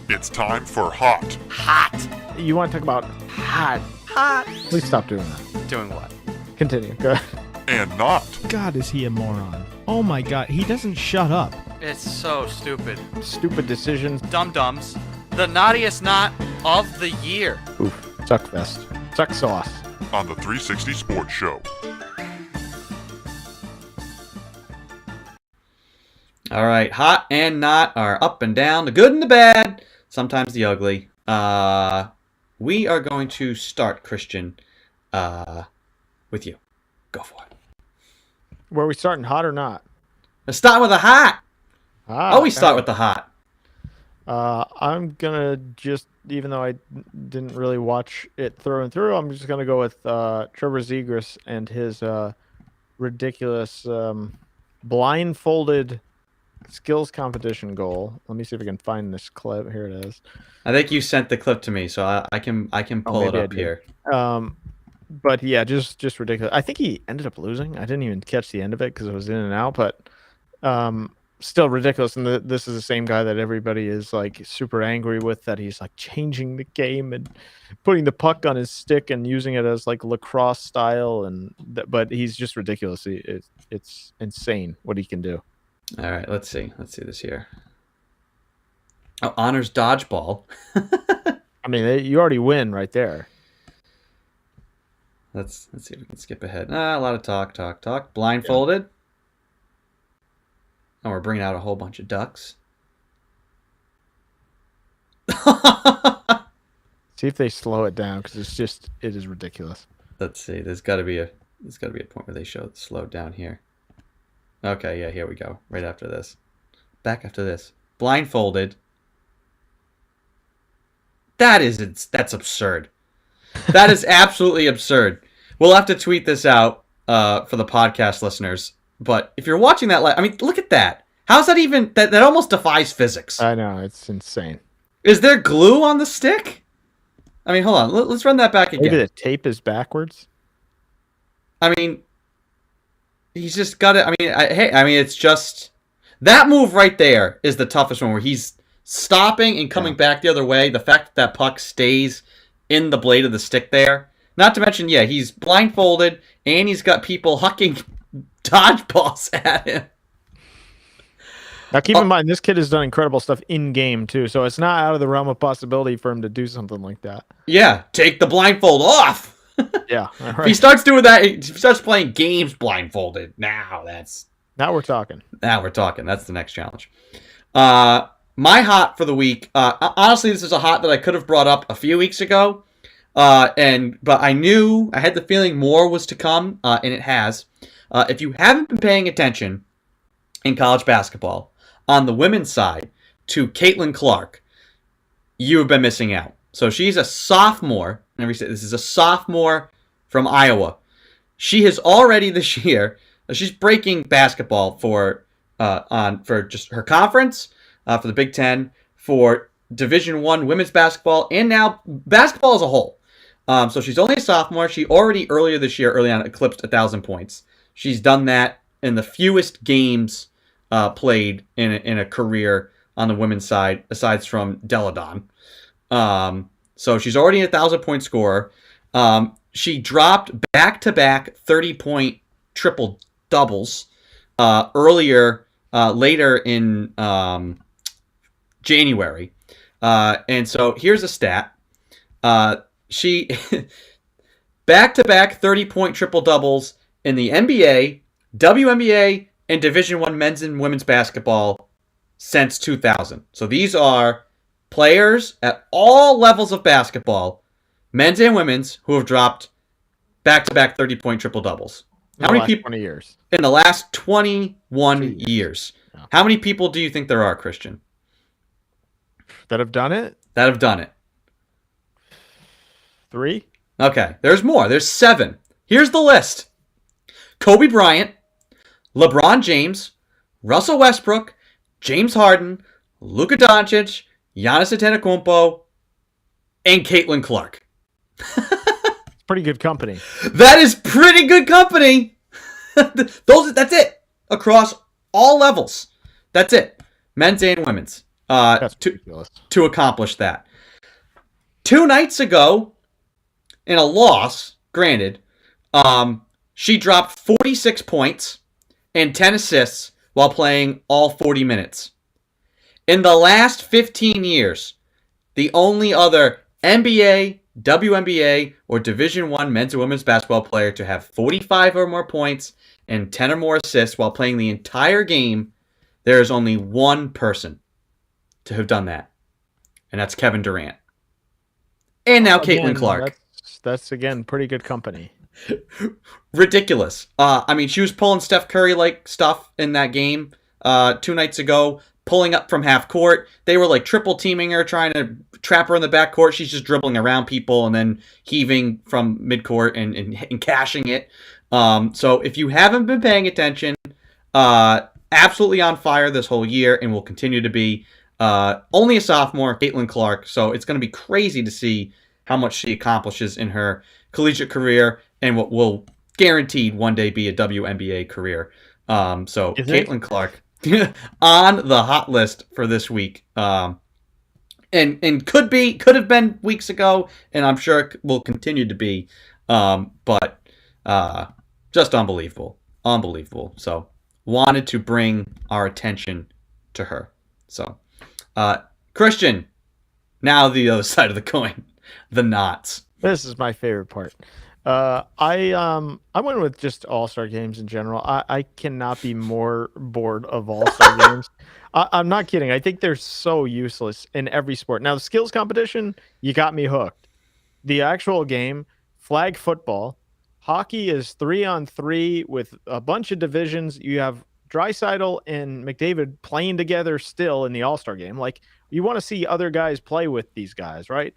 Speaker 4: It's time for Hot.
Speaker 5: Hot.
Speaker 3: You want to talk about hot?
Speaker 5: Hot.
Speaker 3: Please stop doing that.
Speaker 5: Doing what?
Speaker 3: Continue. Go ahead.
Speaker 4: And not.
Speaker 6: God, is he a moron? Oh my God, he doesn't shut up.
Speaker 5: It's so stupid.
Speaker 3: Stupid decisions.
Speaker 5: Dum-dums. The naughtiest knot of the year.
Speaker 3: Oof. Suck fest. Suck sauce.
Speaker 4: On the 360 Sports Show.
Speaker 2: All right, Hot and Not are up and down, the good and the bad, sometimes the ugly. We are going to start, Christian, with you. Go for it.
Speaker 3: Were we starting hot or not?
Speaker 2: Let's start with the hot. Always
Speaker 3: okay.
Speaker 2: start with the hot.
Speaker 3: I'm gonna just, even though I didn't really watch it through and through, I'm just gonna go with Trevor Zegras and his ridiculous blindfolded skills competition goal. Let me see if I can find this clip. Here it is.
Speaker 2: I think you sent the clip to me, so I can pull it
Speaker 3: maybe I
Speaker 2: up
Speaker 3: did.
Speaker 2: here.
Speaker 3: But yeah, just ridiculous. I think he ended up losing. I didn't even catch the end of it because it was in and out, but still ridiculous. And this is the same guy that everybody is like super angry with, that he's like changing the game and putting the puck on his stick and using it as like lacrosse style. But he's just ridiculous. It's insane what he can do.
Speaker 2: All right, let's see this here. Oh, honors dodgeball.
Speaker 3: I mean, you already win right there.
Speaker 2: Let's see if we can skip ahead. A lot of talk. Blindfolded. Oh, we're bringing out a whole bunch of ducks.
Speaker 3: See if they slow it down, because it is ridiculous.
Speaker 2: Let's see. There's got to be a point where they show it slowed down here. Okay, yeah, here we go. Right after this. Back after this. Blindfolded. That's absurd. That is absolutely absurd. We'll have to tweet this out for the podcast listeners. But if you're watching that, I mean, look at that. How's that even? That almost defies physics.
Speaker 3: I know, it's insane.
Speaker 2: Is there glue on the stick? I mean, hold on. Let's run that back again.
Speaker 3: Maybe the tape is backwards.
Speaker 2: I mean, he's just got it. I mean, it's just that move right there is the toughest one, where he's stopping and coming back the other way. The fact that puck stays in the blade of the stick there. Not to mention, yeah, he's blindfolded and he's got people hucking dodgeballs at him.
Speaker 3: Now, keep in mind, this kid has done incredible stuff in game too, so it's not out of the realm of possibility for him to do something like that.
Speaker 2: Yeah, take the blindfold off.
Speaker 3: Yeah,
Speaker 2: If he starts doing that, if he starts playing games blindfolded. Now
Speaker 3: we're talking.
Speaker 2: That's the next challenge. My hot for the week. Honestly, this is a hot that I could have brought up a few weeks ago, but I had the feeling more was to come, and it has. If you haven't been paying attention in college basketball on the women's side to Caitlin Clark, you have been missing out. So she's a sophomore. This is a sophomore from Iowa. She has already this year. She's breaking basketball for just her conference, for the Big Ten, for Division I women's basketball, and now basketball as a whole. So she's only a sophomore. She already early on eclipsed 1,000 points. She's done that in the fewest games played in a career on the women's side, aside from Deladon. So she's already a 1,000-point scorer. She dropped back-to-back 30-point triple doubles later in January. And so here's a stat. She back-to-back 30-point triple doubles in the NBA, WNBA, and Division I men's and women's basketball since 2000. So these are players at all levels of basketball, men's and women's, who have dropped back-to-back 30-point triple doubles. How many people
Speaker 3: 20 years?
Speaker 2: In the last 21 years.
Speaker 3: Yeah.
Speaker 2: How many people do you think there are, Christian?
Speaker 3: That have done it? 3?
Speaker 2: Okay, there's more. There's 7. Here's the list. Kobe Bryant, LeBron James, Russell Westbrook, James Harden, Luka Doncic, Giannis Antetokounmpo, and Caitlin Clark.
Speaker 3: Pretty good company.
Speaker 2: That is pretty good company. That's it. Across all levels. That's it. Men's and women's.
Speaker 3: That's ridiculous.
Speaker 2: To accomplish that. 2 nights ago, in a loss, granted, she dropped 46 points and 10 assists while playing all 40 minutes. In the last 15 years, the only other NBA, WNBA, or Division I men's and women's basketball player to have 45 or more points and 10 or more assists while playing the entire game, there is only one person to have done that, and that's Kevin Durant. And now Caitlin Clark.
Speaker 3: That's again pretty good company.
Speaker 2: Ridiculous. I mean, she was pulling Steph Curry-like stuff in that game 2 nights ago, pulling up from half court. They were like triple teaming her, trying to trap her in the back court. She's just dribbling around people and then heaving from midcourt and cashing it. So if you haven't been paying attention, absolutely on fire this whole year and will continue to be. Only a sophomore, Caitlin Clark. So it's going to be crazy to see how much she accomplishes in her collegiate career and what will guaranteed one day be a WNBA career. So Caitlin Clark on the hot list for this week. And could have been weeks ago, and I'm sure it will continue to be. But just unbelievable. So wanted to bring our attention to her. So Christian, now the other side of the coin, the knots.
Speaker 3: This is my favorite part. I went with just All-Star games in general. I cannot be more bored of All-Star games. I'm not kidding. I think they're so useless in every sport. Now, the skills competition, you got me hooked. The actual game, flag football, hockey is 3-on-3 with a bunch of divisions. You have Draisaitl and McDavid playing together still in the All-Star game. Like, you want to see other guys play with these guys, right?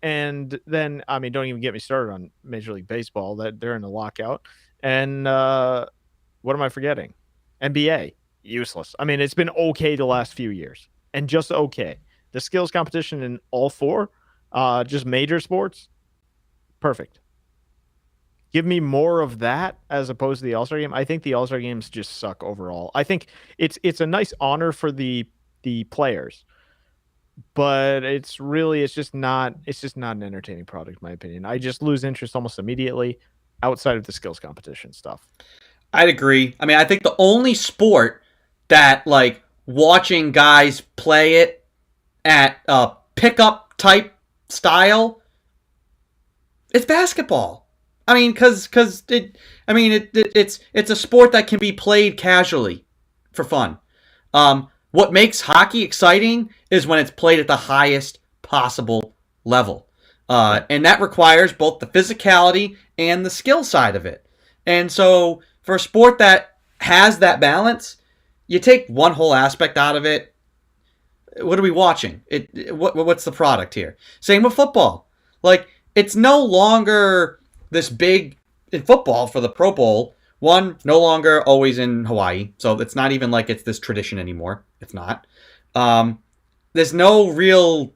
Speaker 3: And then, I mean, don't even get me started on Major League Baseball. That they're in a lockout. And what am I forgetting? NBA, useless. I mean, it's been okay the last few years, and just okay. The skills competition in all four, just major sports, perfect. Give me more of that as opposed to the All-Star game. I think the All-Star games just suck overall. I think it's a nice honor for the players, but it's just not an entertaining product, in my opinion. I just lose interest almost immediately outside of the skills competition stuff.
Speaker 2: I'd agree. I mean, I think the only sport that, like, watching guys play it at a pickup type style, it's basketball. I mean, because it's a sport that can be played casually for fun. What makes hockey exciting is when it's played at the highest possible level. And that requires both the physicality and the skill side of it. And so for a sport that has that balance, you take one whole aspect out of it. What are we watching? What's the product here? Same with football. Like, it's no longer this big in football for the Pro Bowl. One, no longer always in Hawaii. So it's not even like it's this tradition anymore. It's not. There's no real...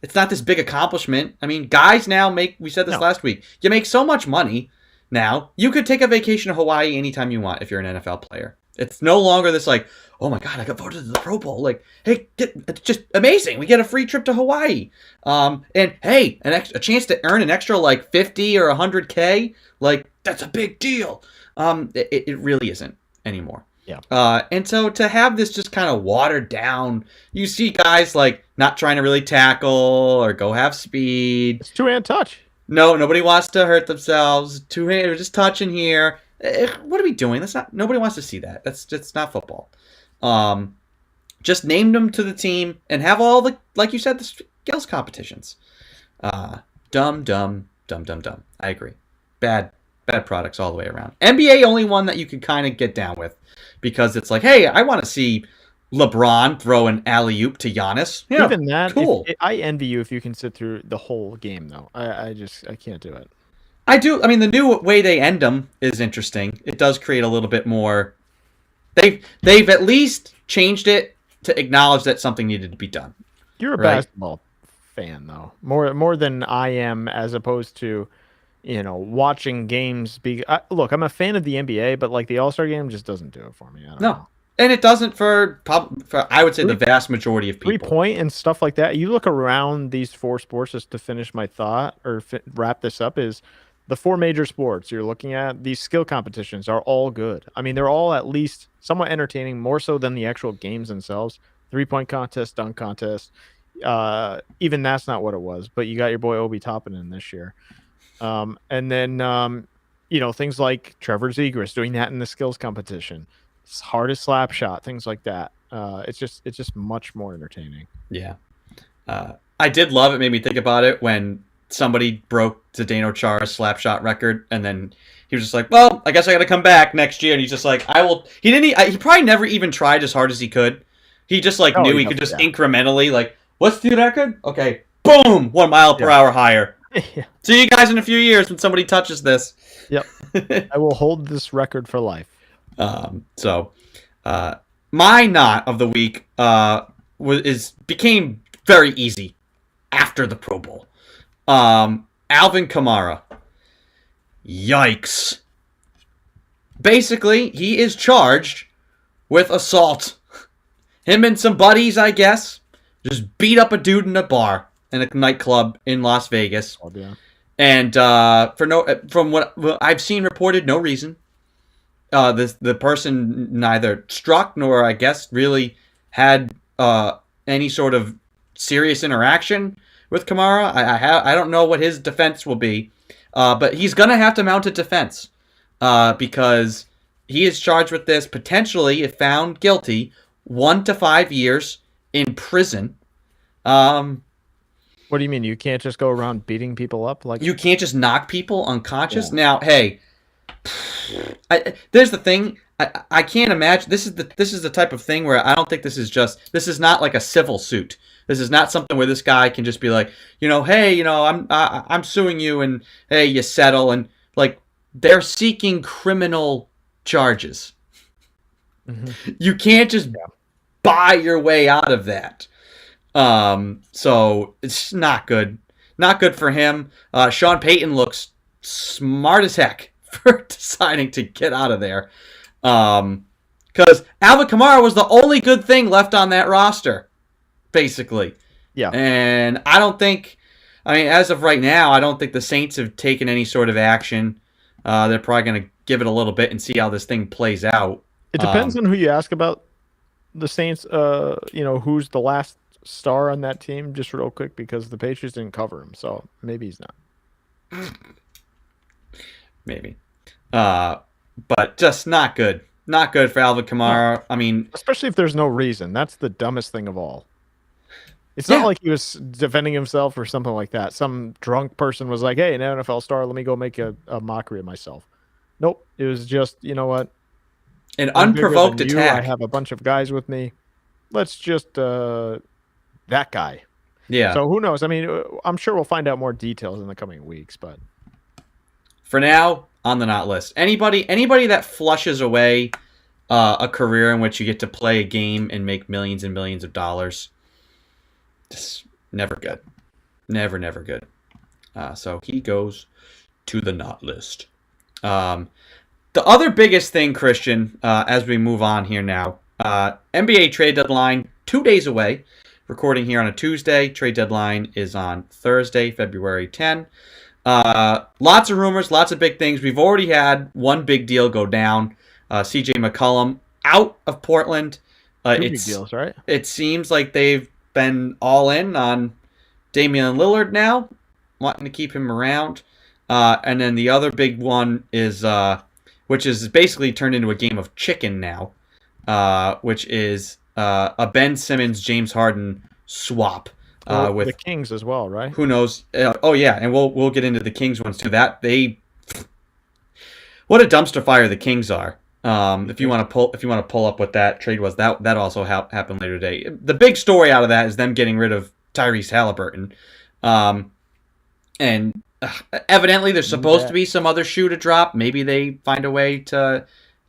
Speaker 2: It's not this big accomplishment. I mean, guys now we said this last week, you make so much money now, you could take a vacation to Hawaii anytime you want if you're an NFL player. It's no longer this like, oh my God, I got voted to the Pro Bowl. Like, hey, it's just amazing. We get a free trip to Hawaii. And hey, a chance to earn an extra like 50 or 100K. Like, that's a big deal. It really isn't anymore.
Speaker 3: Yeah.
Speaker 2: And so to have this just kind of watered down, you see guys like not trying to really tackle or go have speed.
Speaker 3: It's two-hand touch.
Speaker 2: No, nobody wants to hurt themselves. Two-hand, just touching here. What are we doing? Nobody wants to see that. That's not football. Just name them to the team and have all the, like you said, the skills competitions. Dumb. I agree. Bad products all the way around. NBA only one that you can kind of get down with because it's like, hey, I want to see LeBron throw an alley-oop to Giannis. Yeah,
Speaker 3: even that,
Speaker 2: cool.
Speaker 3: I envy you if you can sit through the whole game, though. I can't do it.
Speaker 2: I do. I mean, the new way they end them is interesting. It does create a little bit more. They've at least changed it to acknowledge that something needed to be done.
Speaker 3: You're a basketball fan, though, more than I am, as opposed to watching games. Look, I'm a fan of the NBA, but like the All-Star game just doesn't do it for me. I don't
Speaker 2: No.
Speaker 3: know.
Speaker 2: And it doesn't for I would say the vast majority of people.
Speaker 3: 3-point and stuff like that. You look around these 4 sports, just to finish my thought or wrap this up, is the 4 major sports you're looking at. These skill competitions are all good. I mean, they're all at least somewhat entertaining, more so than the actual games themselves. 3-point contest, dunk contest. Even that's not what it was, but you got your boy Obi Toppin in this year. And then, things like Trevor Zegras doing that in the skills competition. Hardest slap shot, things like that. It's just much more entertaining.
Speaker 2: Yeah. I did love it. Made me think about it when somebody broke Zdeno Chara's slap shot record, and then he was just like, well, I guess I got to come back next year. And he's just like, I will. He probably never even tried as hard as he could. He just knew he could just incrementally what's the record? Okay. Boom. 1 mile per hour higher.
Speaker 3: Yeah.
Speaker 2: See you guys in a few years when somebody touches this.
Speaker 3: Yep. I will hold this record for life.
Speaker 2: My knot of the week became very easy after the Pro Bowl. Alvin Kamara. Yikes. Basically, he is charged with assault. Him and some buddies, I guess, just beat up a dude in a bar in a nightclub in Las Vegas.
Speaker 3: Oh, yeah.
Speaker 2: And from what I've seen reported, no reason. The person neither struck nor, I guess, really had any sort of serious interaction with Kamara. I don't know what his defense will be, but he's gonna have to mount a defense because he is charged with this, potentially, if found guilty, 1 to 5 years in prison.
Speaker 3: What do you mean? You can't just go around beating people up?
Speaker 2: You can't just knock people unconscious? Yeah. Now, hey, there's the thing. I can't imagine. This is the type of thing where I don't think this is not like a civil suit. This is not something where this guy can just be like, hey, I'm suing you, and hey, you settle, and they're seeking criminal charges. Mm-hmm. You can't just buy your way out of that. So it's not good. Not good for him. Sean Payton looks smart as heck for deciding to get out of there. Because Alvin Kamara was the only good thing left on that roster, basically.
Speaker 3: Yeah.
Speaker 2: And as of right now, I don't think the Saints have taken any sort of action. They're probably going to give it a little bit and see how this thing plays out.
Speaker 3: It depends on who you ask about the Saints. Who's the last star on that team, just real quick, because the Patriots didn't cover him, so maybe he's not.
Speaker 2: Maybe. But just not good. Not good for Alvin Kamara. I mean,
Speaker 3: especially if there's no reason. That's the dumbest thing of all. It's not like he was defending himself or something like that. Some drunk person was like, hey, an NFL star, let me go make a mockery of myself. Nope. It was just, you know what?
Speaker 2: An unprovoked attack.
Speaker 3: I have a bunch of guys with me. Let's just that guy.
Speaker 2: Yeah.
Speaker 3: So who knows? I mean, I'm sure we'll find out more details in the coming weeks, but
Speaker 2: for now, on the not list. Anybody that flushes away a career in which you get to play a game and make millions and millions of dollars, just never good. Never good. So he goes to the not list. The other biggest thing, Christian, as we move on here now, NBA trade deadline 2 days away. Recording here on a Tuesday. Trade deadline is on Thursday, February 10. Lots of rumors, lots of big things. We've already had one big deal go down. CJ McCollum out of Portland.
Speaker 3: Two big deals, right?
Speaker 2: It seems like they've been all in on Damian Lillard now, wanting to keep him around. And then the other big one is, which is basically turned into a game of chicken now, which is a Ben Simmons, James Harden swap. With
Speaker 3: the Kings as well, right?
Speaker 2: Who knows? And we'll get into the Kings ones too. What a dumpster fire the Kings are. If you want to pull up what that trade was, that also happened later today. The big story out of that is them getting rid of Tyrese Halliburton, and evidently there's supposed to be some other shoe to drop. Maybe they find a way to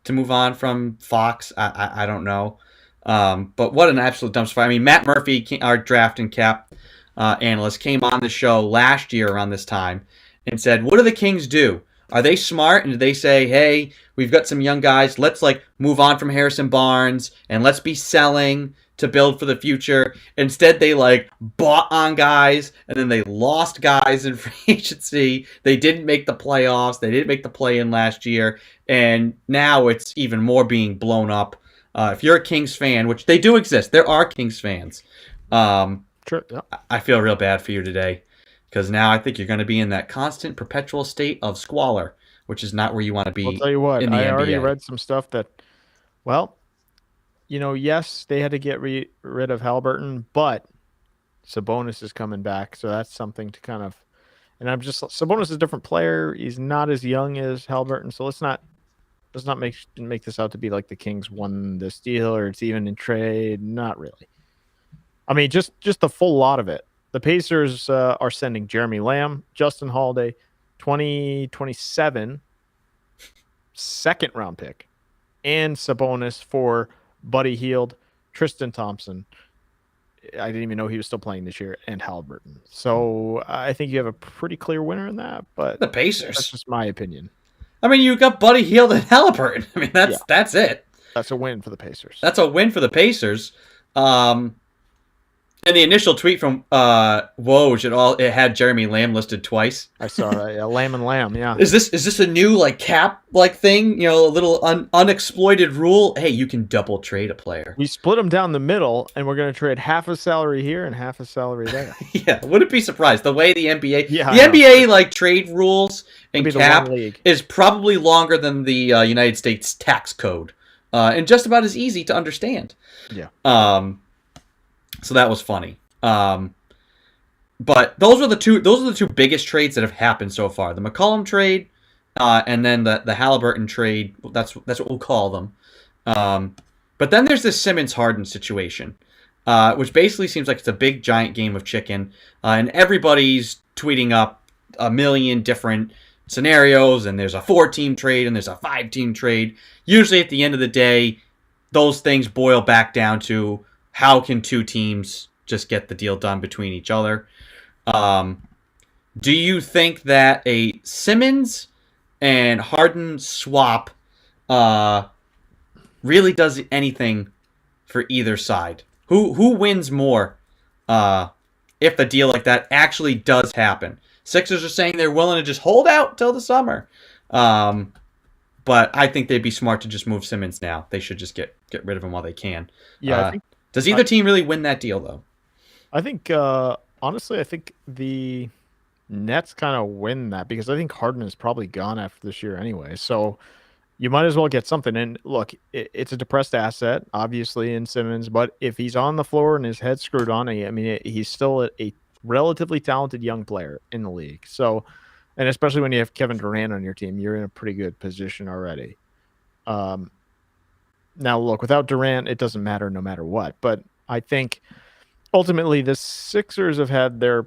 Speaker 2: move on from Fox. I don't know. But what an absolute dumpster fire. I mean, Matt Murphy, our draft and cap analyst, came on the show last year around this time and said, what do the Kings do? Are they smart? And do they say, hey, we've got some young guys. Let's like move on from Harrison Barnes and let's be selling to build for the future. Instead, they like bought on guys and then they lost guys in free agency. They didn't make the playoffs. They didn't make the play-in last year. And now it's even more being blown up. If you're a Kings fan, which they do exist, there are Kings fans.
Speaker 3: Sure. Yeah.
Speaker 2: I feel real bad for you today. Because now I think you're going to be in that constant, perpetual state of squalor, which is not where you want to be.
Speaker 3: I'll tell you what,
Speaker 2: in the
Speaker 3: I
Speaker 2: NBA.
Speaker 3: already read some stuff that, well, yes, they had to get rid of Halliburton, but Sabonis is coming back, so that's something to kind of. And Sabonis is a different player. He's not as young as Halliburton, so let's not make this out to be like the Kings won this deal or it's even in trade. Not really. I mean, just the full lot of it. The Pacers are sending Jeremy Lamb, Justin Holiday, 2027 second round pick, and Sabonis for Buddy Hield, Tristan Thompson. I didn't even know he was still playing this year, and Halliburton. So I think you have a pretty clear winner in that. But
Speaker 2: The Pacers.
Speaker 3: that's just my opinion.
Speaker 2: I mean, you got Buddy Hield and Halliburton. I mean, that's it.
Speaker 3: That's a win for the Pacers.
Speaker 2: That's a win for the Pacers. And the initial tweet from Woj, it had Jeremy Lamb listed twice.
Speaker 3: I saw that. Yeah, Lamb and Lamb. Yeah.
Speaker 2: Is this a new like cap like thing? A little unexploited rule. Hey, you can double trade a player.
Speaker 3: We split them down the middle, and we're going to trade half a salary here and half a salary there.
Speaker 2: Yeah, wouldn't be surprised. The way the NBA,
Speaker 3: Yeah,
Speaker 2: the NBA like trade rules and
Speaker 3: It'll be the
Speaker 2: cap
Speaker 3: one league.
Speaker 2: is probably longer than the United States tax code, and just about as easy to understand.
Speaker 3: Yeah.
Speaker 2: So that was funny. But those are the two biggest trades that have happened so far. The McCollum trade, and then the Halliburton trade. That's what we'll call them. But then there's this Simmons Harden situation, which basically seems like it's a big giant game of chicken, and everybody's tweeting up a million different scenarios. And there's a 4-team trade and there's a 5-team trade. Usually at the end of the day, those things boil back down to how can two teams just get the deal done between each other? Do you think that a Simmons and Harden swap really does anything for either side? Who wins more if a deal like that actually does happen? Sixers are saying they're willing to just hold out till the summer. But I think they'd be smart to just move Simmons now. They should just get rid of him while they can.
Speaker 3: Yeah.
Speaker 2: Does either team really win that deal, though?
Speaker 3: I think, honestly, I think the Nets kind of win that because I think Harden is probably gone after this year anyway. So you might as well get something. And look, it's a depressed asset, obviously, in Simmons. But if he's on the floor and his head's screwed on, he's still a relatively talented young player in the league. So, and especially when you have Kevin Durant on your team, you're in a pretty good position already. Now, look, without Durant, it doesn't matter no matter what. But I think ultimately the Sixers have had their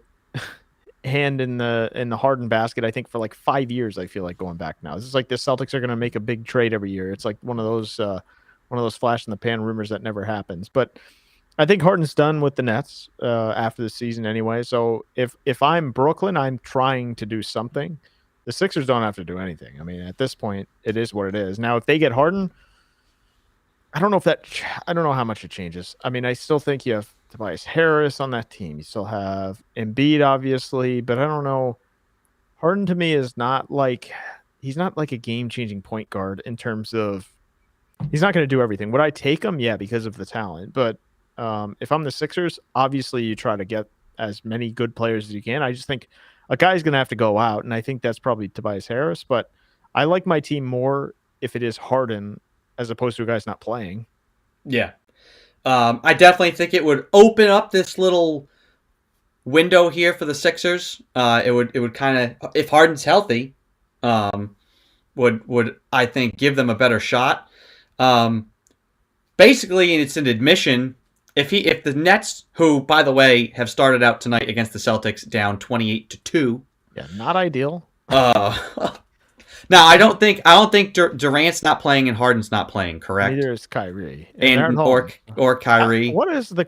Speaker 3: hand in the Harden basket, I think, for like 5 years. I feel like going back now. This is like the Celtics are going to make a big trade every year. It's like one of those flash in the pan rumors that never happens. But I think Harden's done with the Nets after the season anyway. So if I'm Brooklyn, I'm trying to do something. The Sixers don't have to do anything. I mean, at this point, it is what it is. Now, if they get Harden, I don't know how much it changes. I mean, I still think you have Tobias Harris on that team. You still have Embiid, obviously, but I don't know. Harden to me is he's not like a game-changing point guard in terms of he's not going to do everything. Would I take him? Yeah, because of the talent. But if I'm the Sixers, obviously you try to get as many good players as you can. I just think a guy's going to have to go out, and I think that's probably Tobias Harris. But I like my team more if it is Harden as opposed to a guy's not playing.
Speaker 2: Yeah. I definitely think it would open up this little window here for the Sixers. It would kind of, if Harden's healthy, would I think give them a better shot. Basically, it's an admission. If the Nets, who by the way have started out tonight against the Celtics down 28-2.
Speaker 3: Yeah, not ideal.
Speaker 2: Now, I don't think Durant's not playing and Harden's not playing, correct?
Speaker 3: Neither is Kyrie.
Speaker 2: And or Kyrie.
Speaker 3: What is the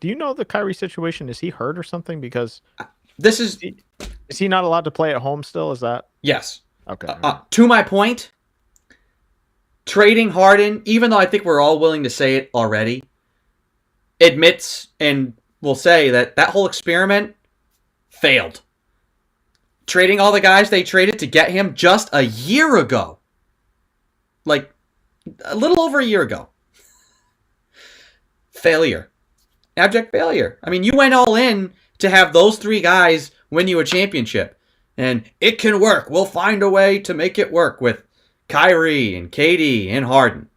Speaker 3: do you know the Kyrie situation? Is he hurt or something? Because
Speaker 2: this is
Speaker 3: Is he not allowed to play at home still? Is that
Speaker 2: Yes.
Speaker 3: okay?
Speaker 2: To my point, trading Harden, even though I think we're all willing to say it already, admits and will say that whole experiment failed. Trading all the guys they traded to get him just a year ago. Like, a little over a year ago. Failure. Abject failure. I mean, you went all in to have those 3 guys win you a championship. And it can work. We'll find a way to make it work with Kyrie and KD and Harden.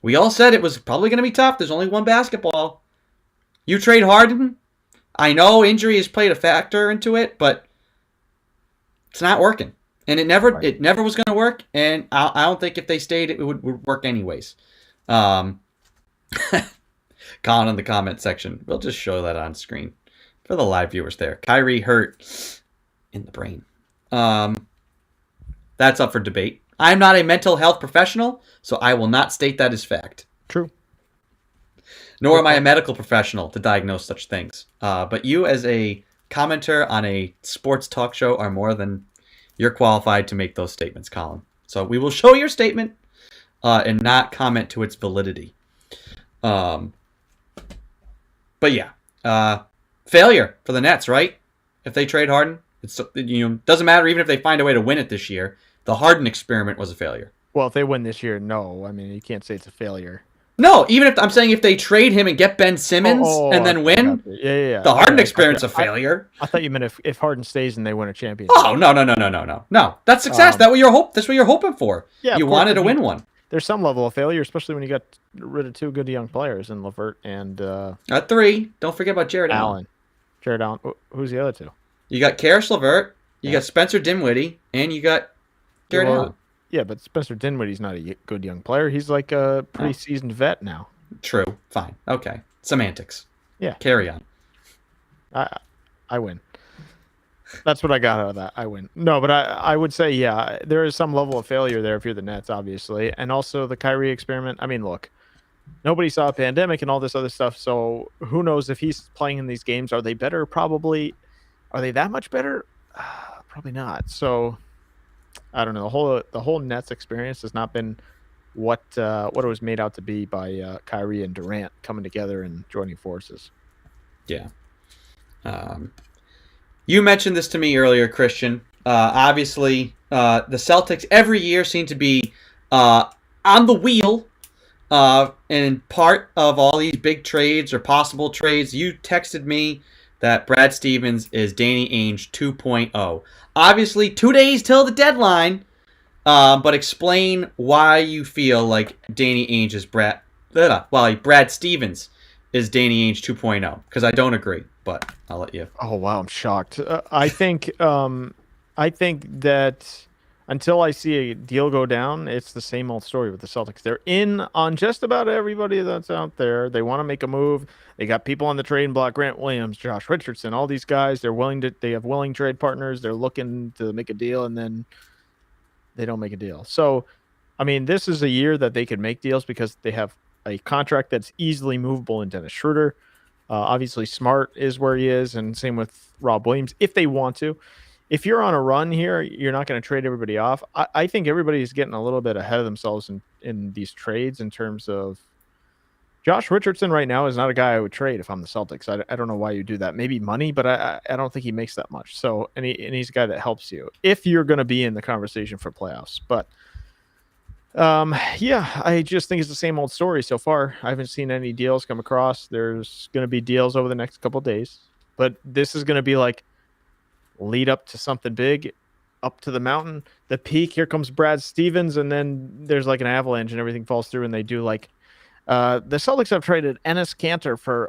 Speaker 2: We all said it was probably going to be tough. There's only one basketball. You trade Harden. I know injury has played a factor into it, but it's not working. And it never was going to work. And I don't think if they stayed, it would work anyways. Colin in the comment section. We'll just show that on screen for the live viewers there. Kyrie hurt in the brain. That's up for debate. I'm not a mental health professional, so I will not state that as fact.
Speaker 3: True.
Speaker 2: Nor am I a medical professional to diagnose such things. But you, as a commenter on a sports talk show, are more than you're qualified to make those statements, Colin. So we will show your statement and not comment to its validity. But yeah, failure for the Nets, right? If they trade Harden, it's doesn't matter even if they find a way to win it this year. The Harden experiment was a failure.
Speaker 3: Well, if they win this year, no. I mean, you can't say it's a failure.
Speaker 2: No, even if I'm saying if they trade him and get Ben Simmons and then win,
Speaker 3: yeah.
Speaker 2: the Harden experience a failure.
Speaker 3: I thought you meant if Harden stays and they win a championship.
Speaker 2: Oh no! That's success. That's what you're hoping for.
Speaker 3: Yeah,
Speaker 2: you wanted to win one.
Speaker 3: There's some level of failure, especially when you got rid of 2 good young players in LeVert and
Speaker 2: at 3. Don't forget about Jared Allen.
Speaker 3: Jared Allen. Who's the other 2?
Speaker 2: You got Karis LeVert. You got Spencer Dinwiddie, and you got Jared Allen.
Speaker 3: Yeah, but Spencer Dinwiddie's not a good young player. He's like a pretty seasoned vet now.
Speaker 2: True. Fine. Okay. Semantics.
Speaker 3: Yeah.
Speaker 2: Carry on.
Speaker 3: I win. That's what I got out of that. I win. No, but I would say, yeah, there is some level of failure there if you're the Nets, obviously. And also the Kyrie experiment. I mean, look, nobody saw a pandemic and all this other stuff. So who knows if he's playing in these games? Are they better? Probably. Are they that much better? Probably not. So I don't know. The whole Nets experience has not been what it was made out to be by Kyrie and Durant coming together and joining forces.
Speaker 2: Yeah. You mentioned this to me earlier, Christian. Obviously, the Celtics every year seem to be on the wheel. And part of all these big trades or possible trades, you texted me that Brad Stevens is Danny Ainge 2.0. Obviously, 2 days till the deadline. But explain why you feel like Danny Ainge is Brad Stevens is Danny Ainge 2.0. Because I don't agree, but I'll let you.
Speaker 3: Oh wow, I'm shocked. I think that until I see a deal go down, it's the same old story with the Celtics. They're in on just about everybody that's out there. They want to make a move. They got people on the trading block: Grant Williams, Josh Richardson, all these guys. They have willing trade partners. They're looking to make a deal, and then they don't make a deal. So, I mean, this is a year that they could make deals because they have a contract that's easily movable in Dennis Schroeder. Obviously, Smart is where he is, and same with Rob Williams if they want to. If you're on a run here, you're not going to trade everybody off. I think everybody's getting a little bit ahead of themselves in these trades in terms of Josh Richardson right now is not a guy I would trade if I'm the Celtics. I don't know why you do that. Maybe money, but I don't think he makes that much. So and he's a guy that helps you if you're going to be in the conversation for playoffs. But yeah, I just think it's the same old story so far. I haven't seen any deals come across. There's going to be deals over the next couple of days, but this is going to be like lead up to something big, up to the mountain, the peak. Here comes Brad Stevens, and then there's like an avalanche and everything falls through, and they do like the Celtics have traded Enes Kanter for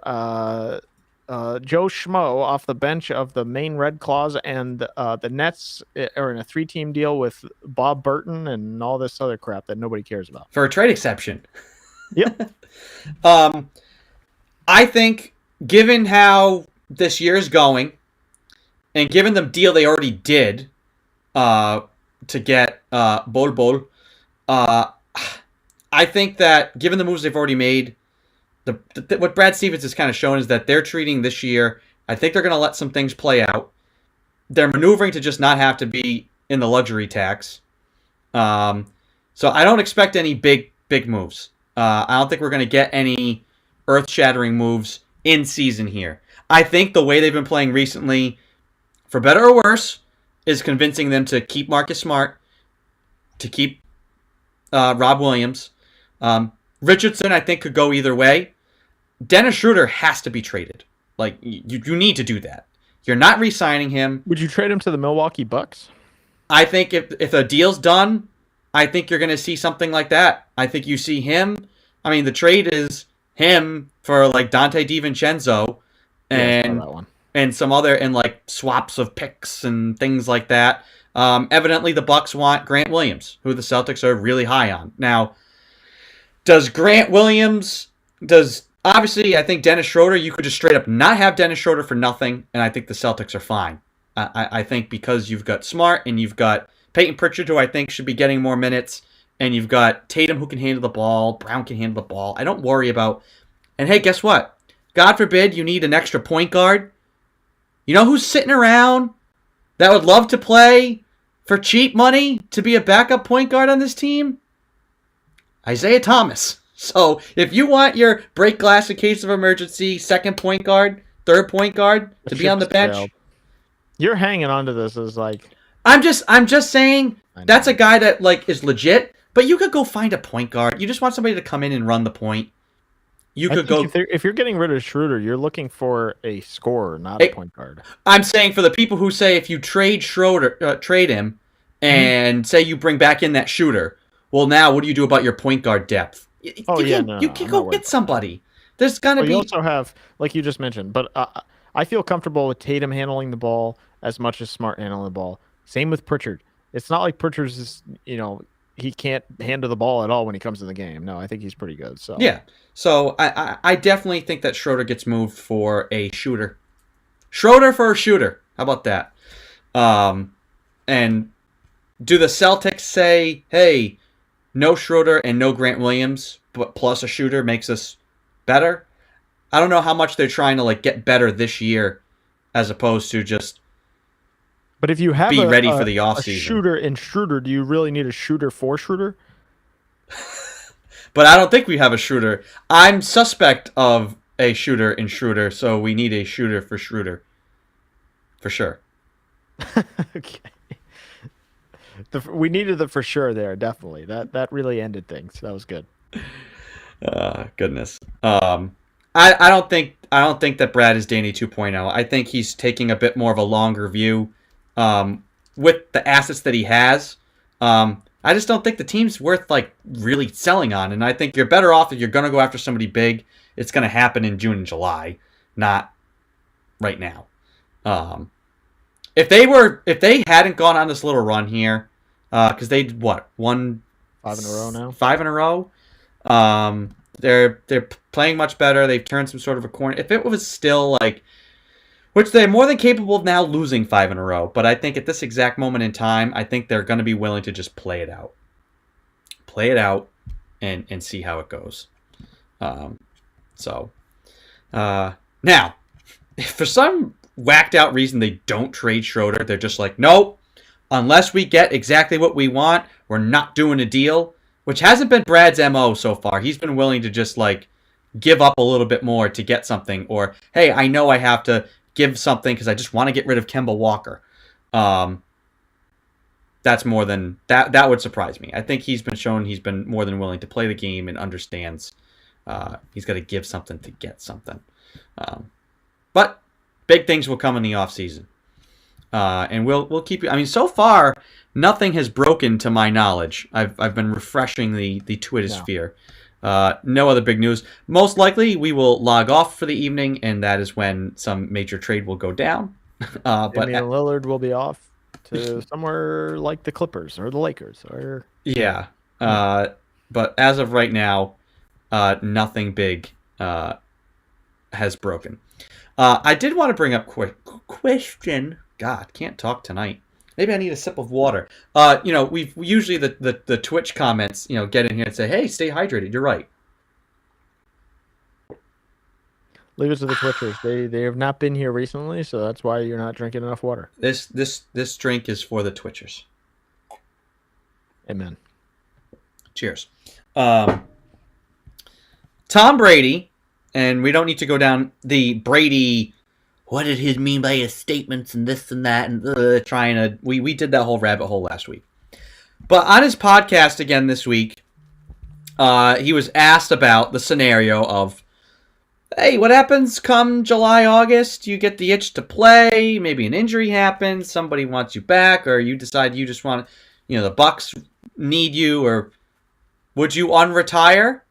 Speaker 3: Joe Schmo off the bench of the Maine Red Claws, and the Nets are in a 3-team deal with Bob Burton and all this other crap that nobody cares about.
Speaker 2: For a trade exception.
Speaker 3: Yep.
Speaker 2: I think given how this year's going, and given the deal they already did to get Bol, I think that given the moves they've already made, what Brad Stevens has kind of shown is that they're treating this year, I think they're going to let some things play out. they're maneuvering to just not have to be in the luxury tax. So I don't expect any big moves. I don't think we're going to get any earth-shattering moves in season here. I think the way they've been playing recently, for better or worse, is convincing them to keep Marcus Smart, to keep Rob Williams. Richardson, I think, could go either way. Dennis Schroeder has to be traded. Like, you need to do that. You're not re-signing him.
Speaker 3: Would you trade him to the Milwaukee Bucks?
Speaker 2: I think if a deal's done, I think you're going to see something like that. I think you see him. I mean, the trade is him for like Dante DiVincenzo and some other, and like swaps of picks and things like that. Evidently, the Bucks want Grant Williams, who the Celtics are really high on. Now, obviously, I think Dennis Schroeder, you could just straight up not have Dennis Schroeder for nothing, and I think the Celtics are fine. I think because you've got Smart and you've got Peyton Pritchard, who I think should be getting more minutes, and you've got Tatum, who can handle the ball, Brown can handle the ball. I don't worry about... And hey, guess what? God forbid you need an extra point guard. You know who's sitting around that would love to play for cheap money to be a backup point guard on this team? Isaiah Thomas. So if you want your break glass in case of emergency, second point guard, third point guard to be on the bench...
Speaker 3: You're hanging on to this as like...
Speaker 2: I'm just saying that's a guy that like is legit, but you could go find a point guard. You just want somebody to come in and run the point. You could go
Speaker 3: if you're getting rid of Schroeder, you're looking for a scorer, not a point guard. I'm
Speaker 2: saying for the people who say if you trade Schroeder, trade him, and say you bring back in that shooter. Well, now what do you do about your point guard depth? You can go get somebody. There's gonna be.
Speaker 3: You also have, like you just mentioned, but I feel comfortable with Tatum handling the ball as much as Smart handling the ball. Same with Pritchard. It's not like Pritchard's just, he can't handle the ball at all when he comes in the game. No, I think he's pretty good. So
Speaker 2: yeah. So I definitely think that Schroeder gets moved for a shooter. Schroeder for a shooter. How about that? And do the Celtics say, hey, no Schroeder and no Grant Williams, but plus a shooter makes us better? I don't know how much they're trying to like get better this year as opposed to just
Speaker 3: But if you have
Speaker 2: be ready for the offseason.
Speaker 3: A shooter and Schroeder, do you really need a shooter for Schroeder?
Speaker 2: But I don't think we have a shooter. I'm suspect of a shooter in Schroeder, so we need a shooter for Schroeder. For sure.
Speaker 3: Okay. We needed the for sure there, definitely. That really ended things. That was good.
Speaker 2: Goodness. I don't think that Brad is Danny 2.0. I think he's taking a bit more of a longer view with the assets that he has. I just don't think the team's worth like really selling on, and I think you're better off if you're going to go after somebody big. It's going to happen in June and July, not right now. If they hadn't gone on this little run here, because they won
Speaker 3: 5 in a row now.
Speaker 2: 5 in a row. They're playing much better. They've turned some sort of a corner. If it was still like, which they're more than capable of now losing 5 in a row, but I think at this exact moment in time, I think they're going to be willing to just play it out, and see how it goes. Now, if for some whacked out reason they don't trade Schroeder, they're just like, nope, unless we get exactly what we want, we're not doing a deal. Which hasn't been Brad's MO so far. He's been willing to just like give up a little bit more to get something, or hey, I know I have to give something because I just want to get rid of Kemba Walker. That's more than that would surprise me. I think he's been more than willing to play the game and understands he's got to give something to get something. But big things will come in the offseason. And we'll keep you. I mean, so far nothing has broken to my knowledge. I've been refreshing the Twitter sphere. No other big news. Most likely we will log off for the evening, and that is when some major trade will go down. But
Speaker 3: Lillard will be off to somewhere like the Clippers or the Lakers, or
Speaker 2: yeah. But as of right now, nothing big has broken. I did want to bring up question. God, can't talk tonight. Maybe I need a sip of water. We've usually the Twitch comments, get in here and say, hey, stay hydrated. You're right.
Speaker 3: Leave it to the Twitchers. They have not been here recently, so that's why you're not drinking enough water.
Speaker 2: This drink is for the Twitchers.
Speaker 3: Amen.
Speaker 2: Cheers. Tom Brady, and we don't need to go down the Brady. What did he mean by his statements and this and that and trying to? We did that whole rabbit hole last week. But on his podcast again this week, he was asked about the scenario of, hey, what happens come July, August? You get the itch to play. Maybe an injury happens. Somebody wants you back, or you decide you just want, the Bucks need you, or would you unretire?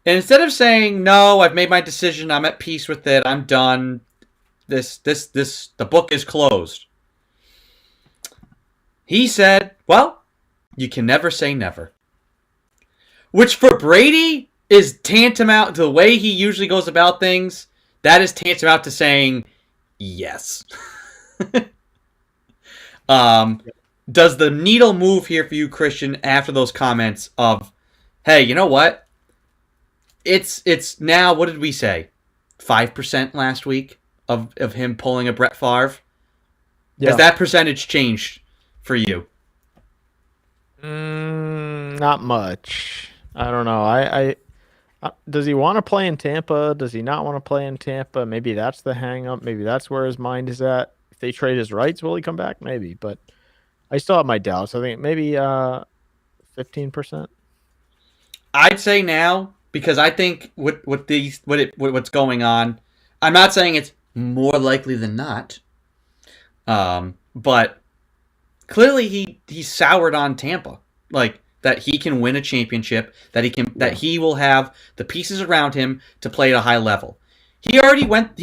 Speaker 2: And instead of saying, no, I've made my decision, I'm at peace with it, I'm done, the book is closed, he said, well, you can never say never. Which for Brady is tantamount to the way he usually goes about things. That is tantamount to saying yes. Does the needle move here for you, Christian, after those comments of, hey, you know what? It's now, what did we say? 5% last week of him pulling a Brett Favre?
Speaker 3: Yeah.
Speaker 2: Has that percentage changed for you?
Speaker 3: Not much. I don't know. I does he want to play in Tampa? Does he not want to play in Tampa? Maybe that's the hang up. Maybe that's where his mind is at. If they trade his rights, will he come back? Maybe. But I still have my doubts. I think maybe 15%.
Speaker 2: I'd say now, because I think what's going on, I'm not saying it's more likely than not, but clearly he soured on Tampa, like that he can win a championship, that he will have the pieces around him to play at a high level. He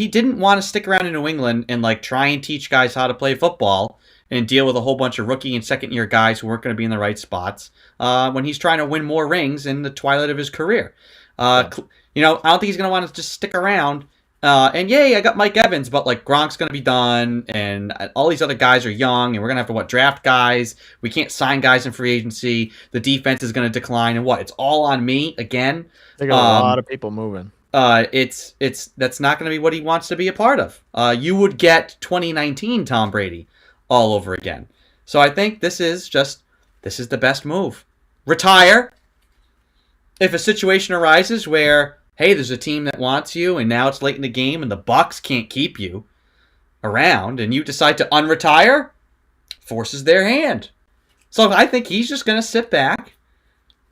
Speaker 2: didn't want to stick around in New England and like try and teach guys how to play football and deal with a whole bunch of rookie and second year guys who weren't going to be in the right spots when he's trying to win more rings in the twilight of his career. I don't think he's going to want to just stick around. And yay, I got Mike Evans, but like Gronk's going to be done, and all these other guys are young, and we're going to have to draft guys. We can't sign guys in free agency. The defense is going to decline, and it's all on me again.
Speaker 3: They got a lot of people moving.
Speaker 2: That's not going to be what he wants to be a part of. You would get 2019 Tom Brady all over again. So I think this is the best move. Retire. If a situation arises where, hey, there's a team that wants you, and now it's late in the game, and the Bucks can't keep you around, and you decide to unretire, forces their hand. So I think he's just going to sit back,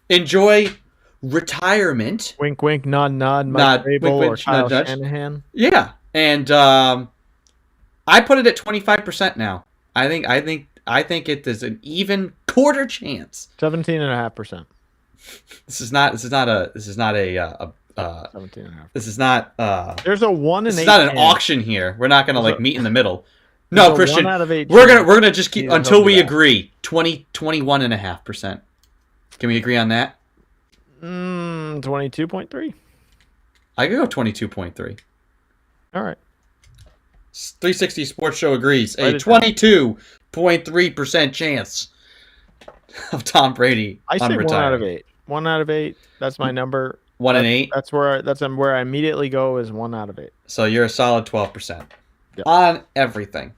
Speaker 2: enjoy retirement.
Speaker 3: Wink, wink, nod, nod. Mike Vrabel
Speaker 2: wink,
Speaker 3: or Kyle
Speaker 2: nudge.
Speaker 3: Shanahan.
Speaker 2: Yeah, and I put it at 25% now. I think it is an even quarter chance.
Speaker 3: 17.5%.
Speaker 2: This is not a
Speaker 3: 17.5.
Speaker 2: This is not.
Speaker 3: There's a 1 in 8.
Speaker 2: This is not an
Speaker 3: chance.
Speaker 2: auction here. We're not gonna meet in the middle. No,
Speaker 3: There's a
Speaker 2: Christian.
Speaker 3: 1 out of 8
Speaker 2: We're
Speaker 3: chance.
Speaker 2: gonna just keep
Speaker 3: Yeah,
Speaker 2: until
Speaker 3: don't
Speaker 2: we
Speaker 3: do that.
Speaker 2: agree. 21.5%. Can we agree on that?
Speaker 3: 22.3.
Speaker 2: I could go 22.3.
Speaker 3: All right.
Speaker 2: 360 Sports Show agrees. A
Speaker 3: Write it down.
Speaker 2: 22.3% chance of Tom Brady
Speaker 3: I say 1 out of
Speaker 2: unretiring.
Speaker 3: 8. 1 out of 8. That's my number.
Speaker 2: 1 and 8.
Speaker 3: That's where I immediately go is 1 out of 8.
Speaker 2: So you're a solid 12%
Speaker 3: Yeah.
Speaker 2: on everything.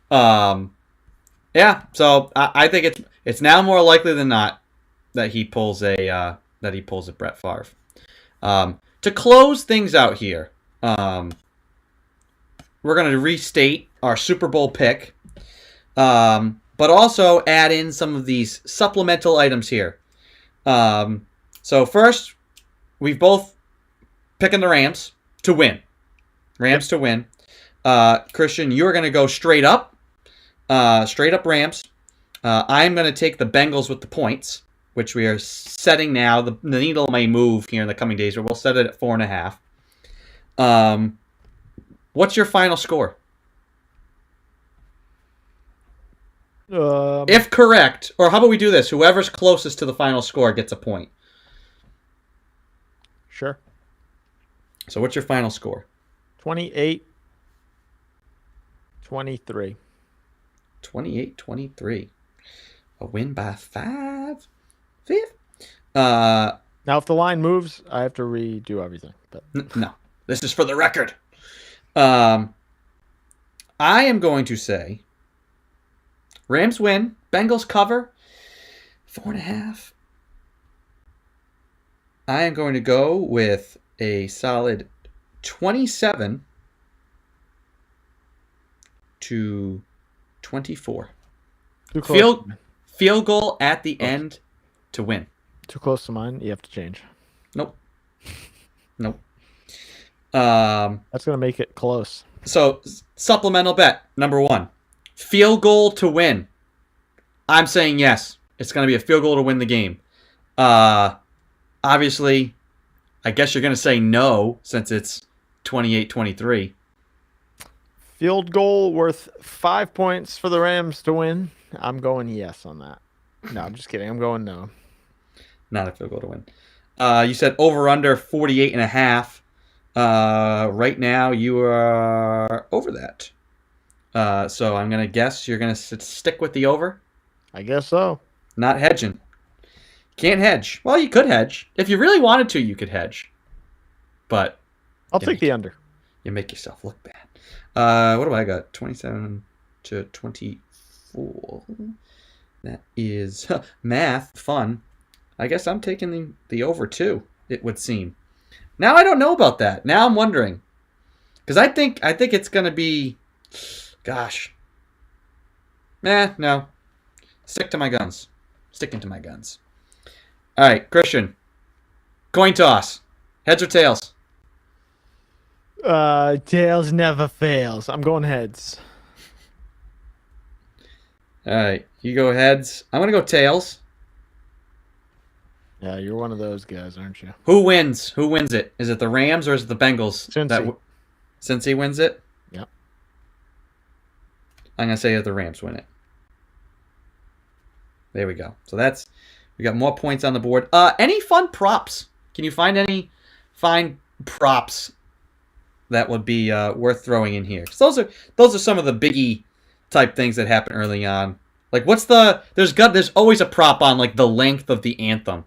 Speaker 2: Yeah. So I think it's now more likely than not that he pulls a Brett Favre. To close things out here, we're going to restate our Super Bowl pick, but also add in some of these supplemental items here. So first, we've both picking the Rams to win. Rams to win. Christian, you're going to go straight up Rams. I'm going to take the Bengals with the points, which we are setting now. The needle may move here in the coming days, but we'll set it at 4.5. What's your final score? If correct, or how about we do this? Whoever's closest to the final score gets a point.
Speaker 3: Sure.
Speaker 2: So what's your final score?
Speaker 3: 28-23.
Speaker 2: 28-23. A win by 5. Fifth.
Speaker 3: Now, if the line moves, I have to redo everything. But
Speaker 2: No. This is for the record. I am going to say Rams win. Bengals cover 4.5. I am going to go with a solid 27 to 24.
Speaker 3: Too close.
Speaker 2: Field goal at the end to win.
Speaker 3: Too close to mine. You have to change.
Speaker 2: Nope.
Speaker 3: That's gonna make it close.
Speaker 2: So supplemental bet number 1, field goal to win. I'm saying yes. It's going to be a field goal to win the game. Obviously, I guess you're going to say no since it's 28-23.
Speaker 3: Field goal worth 5 points for the Rams to win. I'm going yes on that. No, I'm just kidding. I'm going no.
Speaker 2: Not a field goal to win. You said over under 48.5. Right now you are over that. So I'm going to guess you're going to stick with the over.
Speaker 3: I guess so.
Speaker 2: Not hedging. Can't hedge. Well, you could hedge. If you really wanted to, you could hedge. But
Speaker 3: I'll take the under.
Speaker 2: You make yourself look bad. What do I got? 27 to 24. That is math. Fun. I guess I'm taking the over too, it would seem. Now I don't know about that. Now I'm wondering. Because I think it's going to be... Gosh. No. Stick to my guns. Sticking to my guns. All right, Christian. Coin toss. Heads or tails?
Speaker 3: Tails never fails. I'm going heads.
Speaker 2: All right, you go heads. I'm going to go tails.
Speaker 3: Yeah, you're one of those guys, aren't you?
Speaker 2: Who wins? Who wins it? Is it the Rams or is it the Bengals?
Speaker 3: Cincy.
Speaker 2: Cincy wins it?
Speaker 3: Yep.
Speaker 2: I'm going to say that the Rams win it. There we go. So we got more points on the board. Any fun props? Can you find any fine props that would be worth throwing in here? 'Cause those are some of the biggie type things that happen early on. Like there's always a prop on like the length of the anthem.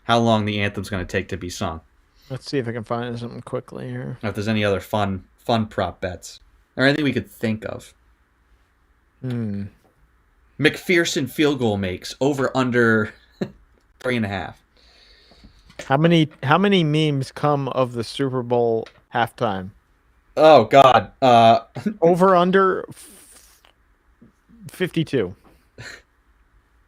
Speaker 2: How long the anthem's going to take to be sung.
Speaker 3: Let's see if I can find something quickly here.
Speaker 2: Or if there's any other fun prop bets or anything we could think of. McPherson field goal makes over under 3.5.
Speaker 3: How many memes come of the Super Bowl halftime?
Speaker 2: Oh God.
Speaker 3: Over under 52.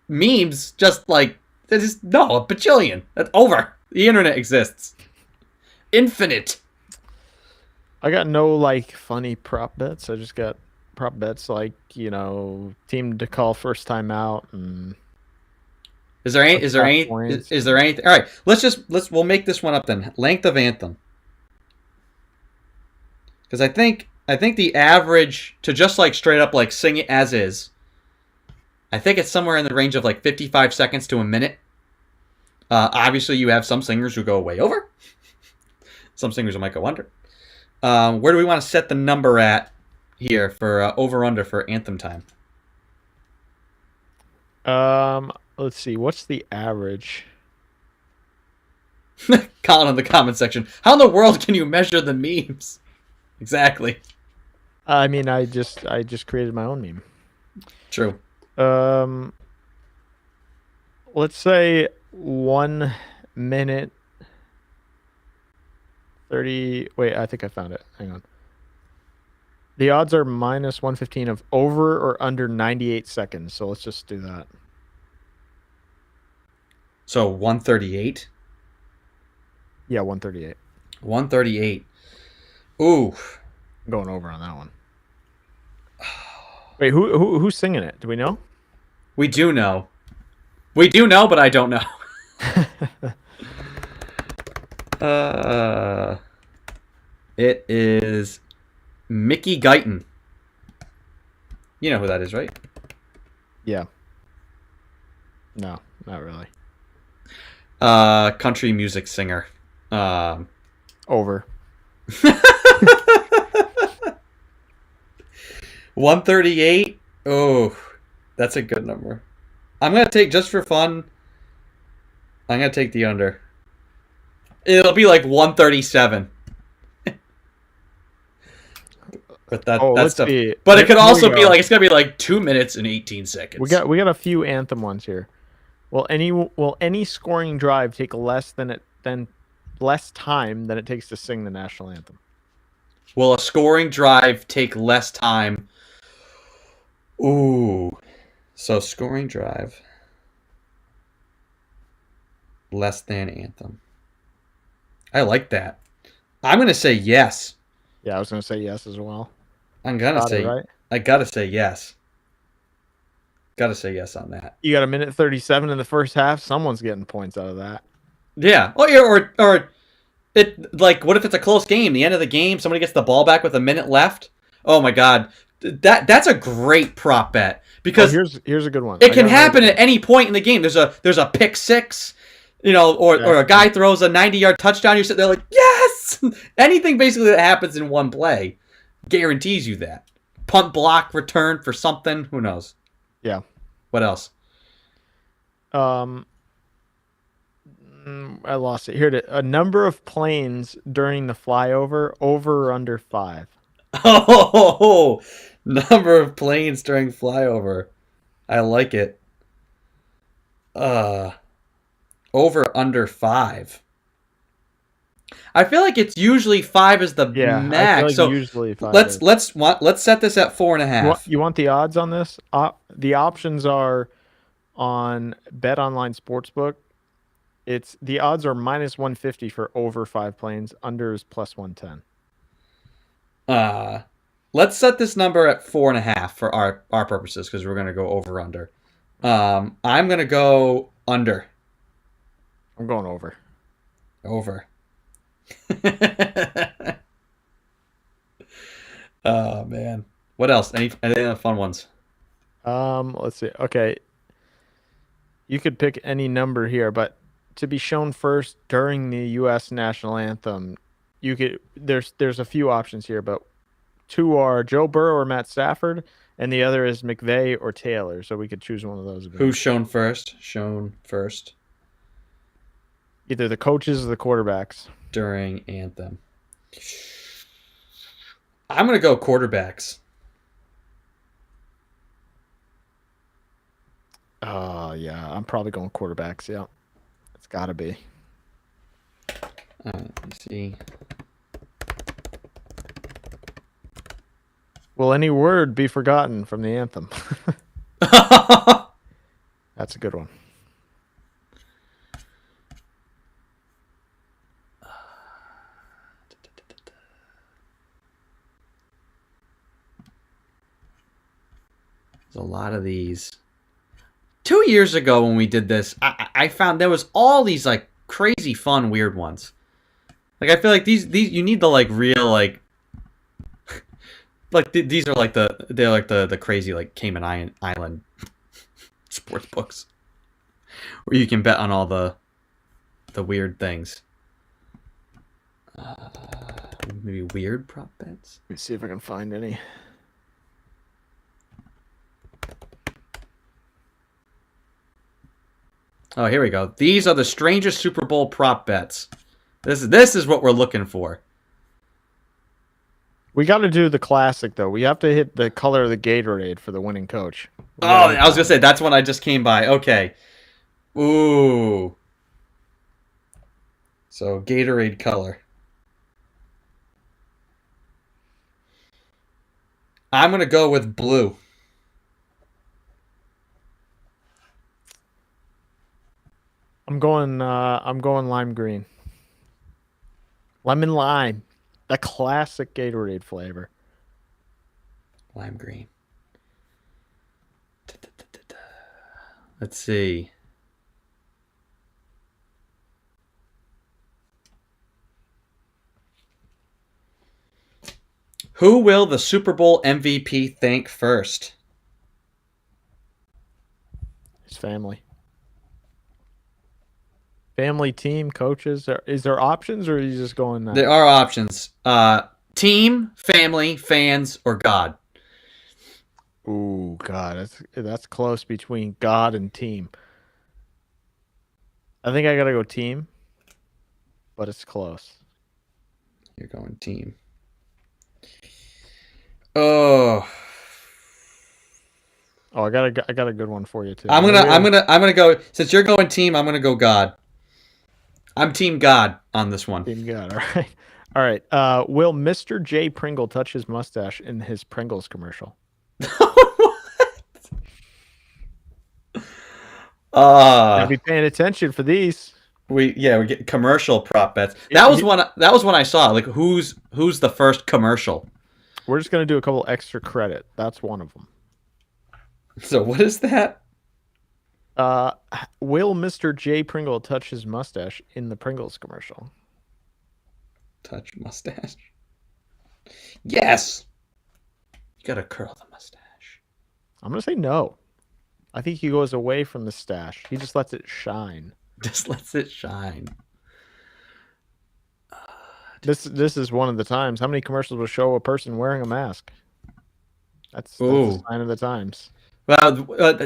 Speaker 2: Memes just like a bajillion. That's over. The internet exists. Infinite.
Speaker 3: I got no like funny prop bets. I just got prop bets like, team to call first time out and
Speaker 2: Is there anything? All right, we'll make this one up then. Length of anthem. Because I think the average to just like straight up like sing it as is. I think it's somewhere in the range of like 55 seconds to a minute. Obviously, you have some singers who go way over. Some singers who might go under. Where do we want to set the number at here for over-under for anthem time?
Speaker 3: Let's see. What's the average?
Speaker 2: Colin in the comment section. How in the world can you measure the memes? Exactly.
Speaker 3: I mean, I just created my own meme.
Speaker 2: True.
Speaker 3: Let's say 1 minute 30. Wait, I think I found it. Hang on. The odds are minus 115 of over or under 98 seconds. So let's just do that.
Speaker 2: So 138.
Speaker 3: Yeah, 138.
Speaker 2: 138. Ooh.
Speaker 3: I'm going over on that one. Wait, who's singing it? Do we know?
Speaker 2: We do know. We do know, but I don't know. It is Mickey Guyton. You know who that is, right?
Speaker 3: Yeah. No, not really.
Speaker 2: Country music singer.
Speaker 3: Over.
Speaker 2: 138. Oh, that's a good number. I'm gonna take just for fun. I'm gonna take the under. It'll be like 137. But that's
Speaker 3: let's
Speaker 2: tough.
Speaker 3: see.
Speaker 2: But it could
Speaker 3: Here we
Speaker 2: also be
Speaker 3: go.
Speaker 2: like it's gonna be like 2 minutes and 18 seconds.
Speaker 3: We got a few anthem ones here. Will any scoring drive take less time than it takes to sing the national anthem?
Speaker 2: Will a scoring drive take less time? Ooh. So scoring drive less than anthem. I like that. I'm gonna say yes.
Speaker 3: Yeah, I was gonna say yes as well.
Speaker 2: I'm gonna
Speaker 3: Got it,
Speaker 2: say
Speaker 3: right?
Speaker 2: I gotta say yes. Gotta say yes on that.
Speaker 3: You got a minute 37 in the first half. Someone's getting points out of that.
Speaker 2: Yeah. Oh, yeah. Or it like what if it's a close game? The end of the game, somebody gets the ball back with a minute left. Oh my God, that's a great prop bet because
Speaker 3: here's a good one.
Speaker 2: it can happen at any point in the game. There's a pick six, or a guy throws a 90-yard touchdown. You're sitting there like yes. Anything basically that happens in one play guarantees you that. Punt block return for something. Who knows?
Speaker 3: Yeah.
Speaker 2: What else?
Speaker 3: I lost it. Here, a number of planes during the flyover, over or under 5.
Speaker 2: Oh, number of planes during flyover. I like it. Over under 5. I feel like it's usually 5 is the max.
Speaker 3: I feel like
Speaker 2: so
Speaker 3: usually 5
Speaker 2: let's set this at 4.5.
Speaker 3: You want the odds on this? The options are on Bet Online Sportsbook. The odds are -150 for over 5 planes. Under is +110.
Speaker 2: Let's set this number at 4.5 for our purposes because we're gonna go over under. I'm gonna go under.
Speaker 3: I'm going over.
Speaker 2: Over. Oh man. What else? Any other fun ones?
Speaker 3: Let's see. Okay. You could pick any number here, but to be shown first during the US national anthem, there's a few options here, but 2 are Joe Burrow or Matt Stafford, and the other is McVay or Taylor, so we could choose one of those.
Speaker 2: Who's shown first? Shown first.
Speaker 3: Either the coaches or the quarterbacks.
Speaker 2: During anthem. I'm going to go quarterbacks.
Speaker 3: Yeah, I'm probably going quarterbacks, yeah. It's got to be.
Speaker 2: Let's see.
Speaker 3: Will any word be forgotten from the anthem? That's a good one.
Speaker 2: There's a lot of these. 2 years ago when we did this, I found there was all these like crazy fun weird ones. Like I feel like these you need the like real like these are like the crazy like Cayman Island sports books where you can bet on all the weird things. Maybe weird prop bets.
Speaker 3: Let me see if I can find any.
Speaker 2: Oh, here we go. These are the strangest Super Bowl prop bets. This is what we're looking for.
Speaker 3: We got to do the classic though. We have to hit the color of the Gatorade for the winning coach.
Speaker 2: Oh, I was gonna say that's one I just came by. Okay. Ooh. So Gatorade color. I'm gonna go with blue.
Speaker 3: I'm going lime green. Lemon lime. The classic Gatorade flavor.
Speaker 2: Lime green. Let's see. Who will the Super Bowl MVP thank first?
Speaker 3: His family. Family, team, coaches. Is there options, or are you just going that?
Speaker 2: There are options. Team, family, fans, or God.
Speaker 3: Ooh, God, that's close between God and team. I think I gotta go team, but it's close.
Speaker 2: You're going team. Oh,
Speaker 3: Oh, I got a good one for you too.
Speaker 2: I'm gonna go. Since you're going team, I'm gonna go God. I'm team God on this one.
Speaker 3: Team God. All right. All right. Will Mr. J. Pringle touch his mustache in his Pringles commercial? Gotta be paying attention for these.
Speaker 2: We get commercial prop bets. That was one I saw. Like who's the first commercial?
Speaker 3: We're just gonna do a couple extra credit. That's one of them.
Speaker 2: So what is that?
Speaker 3: Will Mr. J. Pringle touch his mustache in the Pringles commercial?
Speaker 2: Touch mustache. Yes. You gotta curl the mustache.
Speaker 3: I'm gonna say no. I think he goes away from the stash. He just lets it shine.
Speaker 2: Just lets it shine.
Speaker 3: This is one of the times. How many commercials will show a person wearing a mask? That's a sign of the times.
Speaker 2: Well,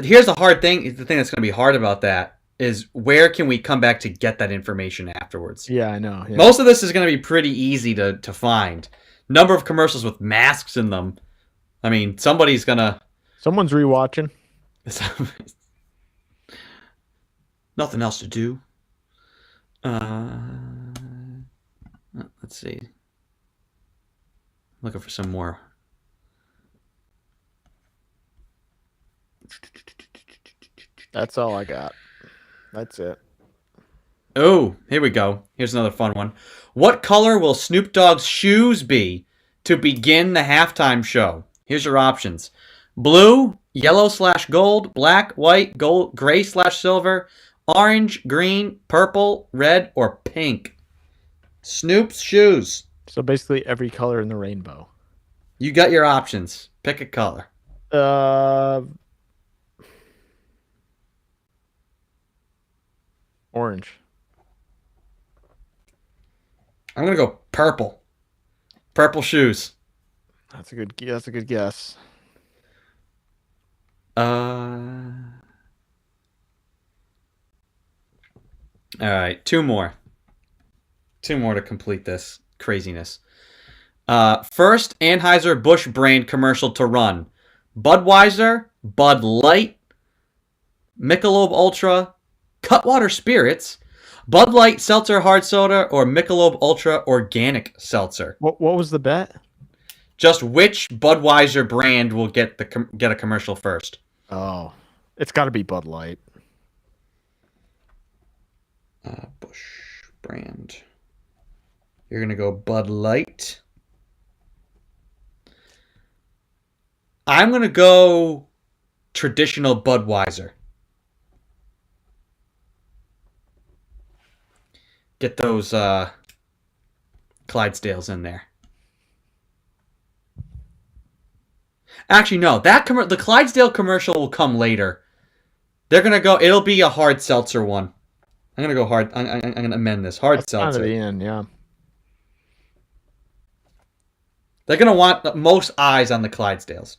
Speaker 2: here's the hard thing. The thing that's going to be hard about that is where can we come back to get that information afterwards?
Speaker 3: Yeah, I know. Yeah.
Speaker 2: Most of this is going to be pretty easy to find. Number of commercials with masks in them. I mean, someone's
Speaker 3: rewatching.
Speaker 2: Nothing else to do. Let's see. Looking for some more.
Speaker 3: That's all I got. That's it.
Speaker 2: Oh, here we go. Here's another fun one. What color will Snoop Dogg's shoes be to begin the halftime show? Here's your options. Blue, yellow/gold, black, white, gold, gray/silver, orange, green, purple, red, or pink. Snoop's shoes.
Speaker 3: So basically every color in the rainbow.
Speaker 2: You got your options. Pick a color.
Speaker 3: Orange.
Speaker 2: I'm gonna go purple. Purple shoes.
Speaker 3: That's a good guess.
Speaker 2: All right, two more to complete this craziness. First Anheuser-Busch brand commercial to run: Budweiser, Bud Light, Michelob Ultra, Cutwater Spirits, Bud Light Seltzer Hard Soda, or Michelob Ultra Organic Seltzer.
Speaker 3: What was the bet?
Speaker 2: Just which Budweiser brand will get a commercial first?
Speaker 3: Oh, it's got to be Bud Light.
Speaker 2: Busch brand. You're gonna go Bud Light. I'm gonna go traditional Budweiser. Get those Clydesdales in there. Actually, no. The Clydesdale commercial will come later. They're gonna go. It'll be a hard seltzer one. I'm gonna go hard. I'm gonna amend this. Hard seltzer.
Speaker 3: Kind of the end, yeah.
Speaker 2: They're gonna want most eyes on the Clydesdales.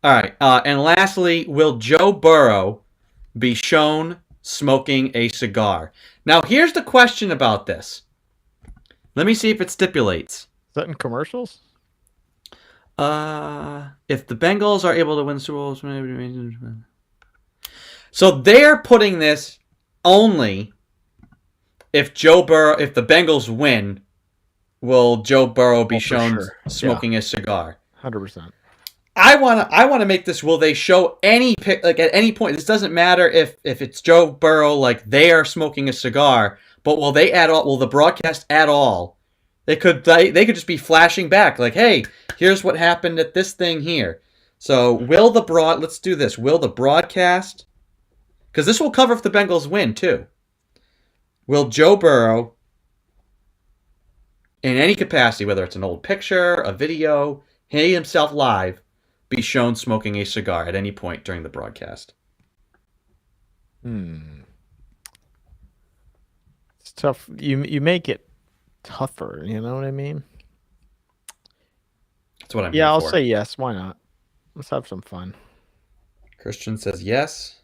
Speaker 2: All right. And lastly, will Joe Burrow be shown smoking a cigar? Now, here's the question about this. Let me see if it stipulates.
Speaker 3: Is that in commercials?
Speaker 2: If the Bengals are able to win Super Bowls, maybe. So they're putting this only if if the Bengals win, will Joe Burrow be shown smoking a cigar?
Speaker 3: 100%.
Speaker 2: I wanna make this. Will they show any at any point? This doesn't matter if it's Joe Burrow, like they are smoking a cigar, but will they add all? Will the broadcast add all? They could just be flashing back like, hey, here's what happened at this thing here. So let's do this. Will the broadcast, because this will cover if the Bengals win too. Will Joe Burrow, in any capacity, whether it's an old picture, a video, he himself live, be shown smoking a cigar at any point during the broadcast?
Speaker 3: It's tough. You make it tougher, you know what I mean?
Speaker 2: That's what I'm
Speaker 3: Yeah,
Speaker 2: here
Speaker 3: I'll
Speaker 2: for.
Speaker 3: say yes. Why not? Let's have some fun.
Speaker 2: Christian says yes.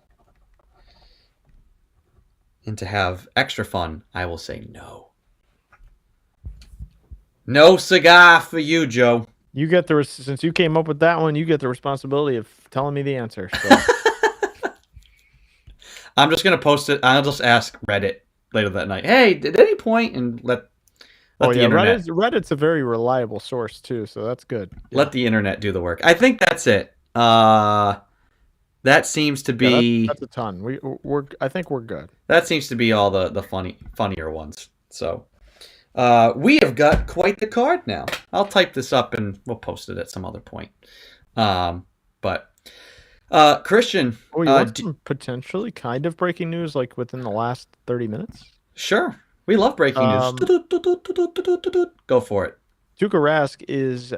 Speaker 2: And to have extra fun, I will say no. No cigar for you, Joe.
Speaker 3: You get since you came up with that one, you get the responsibility of telling me the answer. So.
Speaker 2: I'm just gonna post it. I'll just ask Reddit later that night. Hey, at any point, and let the internet.
Speaker 3: Reddit's a very reliable source too, so that's good. Yeah.
Speaker 2: Let the internet do the work. I think that's it. That seems to be.
Speaker 3: That's a ton. I think we're good.
Speaker 2: That seems to be all the funnier ones. So. We have got quite the card now. I'll type this up and we'll post it at some other point. Christian.
Speaker 3: Oh, you want some potentially kind of breaking news like within the last 30 minutes?
Speaker 2: Sure. We love breaking news. Go for it.
Speaker 3: Tuukka Rask is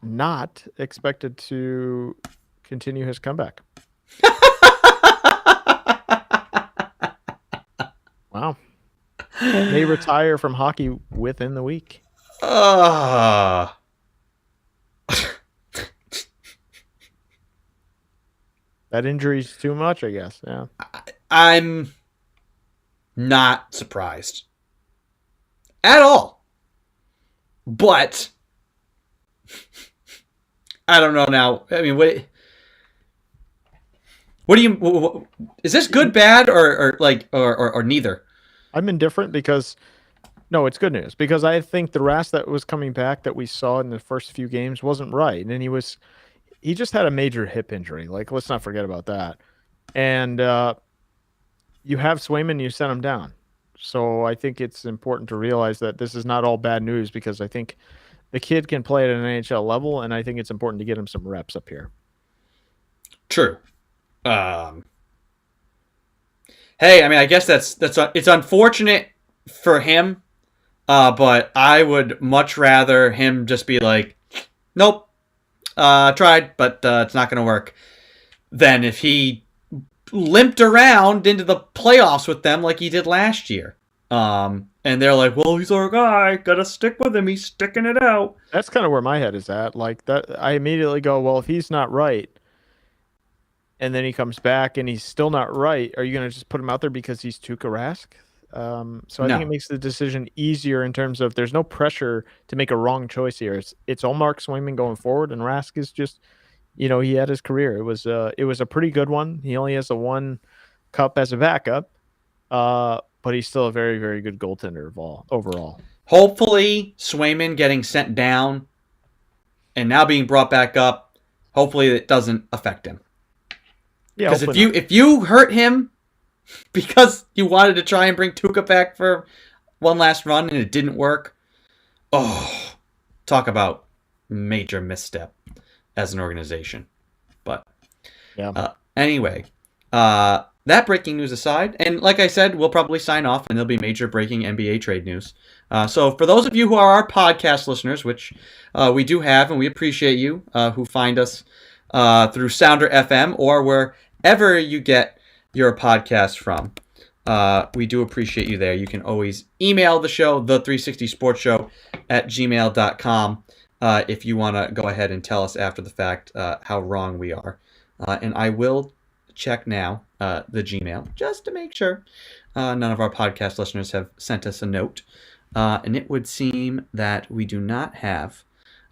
Speaker 3: not expected to continue his comeback. Wow. May retire from hockey within the week.
Speaker 2: That
Speaker 3: injury's too much, I guess. Yeah.
Speaker 2: I'm not surprised at all. But I don't know now. I mean, what do you? Is this good, bad, or neither?
Speaker 3: I'm indifferent because, no, it's good news because I think the Rask that was coming back that we saw in the first few games wasn't right, and he just had a major hip injury. Like, let's not forget about that. And you have Swayman, you sent him down. So I think it's important to realize that this is not all bad news because I think the kid can play at an NHL level, and I think it's important to get him some reps up here.
Speaker 2: True. Hey, I mean, I guess it's unfortunate for him, but I would much rather him just be like, nope, tried, but it's not going to work, than if he limped around into the playoffs with them like he did last year. And they're like, well, he's our guy, gotta stick with him, he's sticking it out.
Speaker 3: That's kind of where my head is at. Like that, I immediately go, well, if he's not right, and then he comes back and he's still not right, are you going to just put him out there because he's Tuukka Rask? So I think it makes the decision easier in terms of there's no pressure to make a wrong choice here. It's all Mark Swayman going forward, and Rask is just, he had his career. It was a pretty good one. He only has the one cup as a backup, but he's still a very, very good goaltender overall.
Speaker 2: Hopefully, Swayman getting sent down and now being brought back up, hopefully it doesn't affect him. Yeah, because if you hurt him because you wanted to try and bring Tuukka back for one last run and it didn't work, talk about major misstep as an organization. But anyway, that breaking news aside, and like I said, we'll probably sign off and there'll be major breaking NBA trade news. So for those of you who are our podcast listeners, which we do have, and we appreciate you who find us through Sounder FM or wherever you get your podcast from. We do appreciate you there. You can always email the show, the360sportshow @gmail.com, if you want to go ahead and tell us after the fact how wrong we are. And I will check now the Gmail just to make sure none of our podcast listeners have sent us a note. And it would seem that we do not have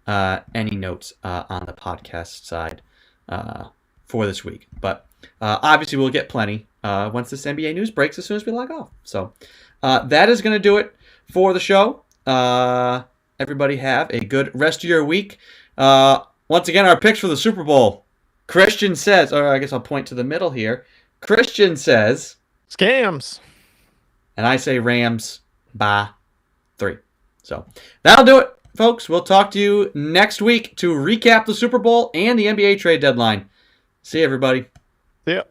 Speaker 2: any notes on the podcast side for this week. But obviously we'll get plenty once this NBA news breaks as soon as we log off. So that is going to do it for the show. Everybody have a good rest of your week. Once again, our picks for the Super Bowl. Christian says, or I guess I'll point to the middle here. Christian says...
Speaker 3: Scams.
Speaker 2: And I say Rams by 3. So that'll do it, folks. We'll talk to you next week to recap the Super Bowl and the NBA trade deadline. See you, everybody.
Speaker 3: See ya.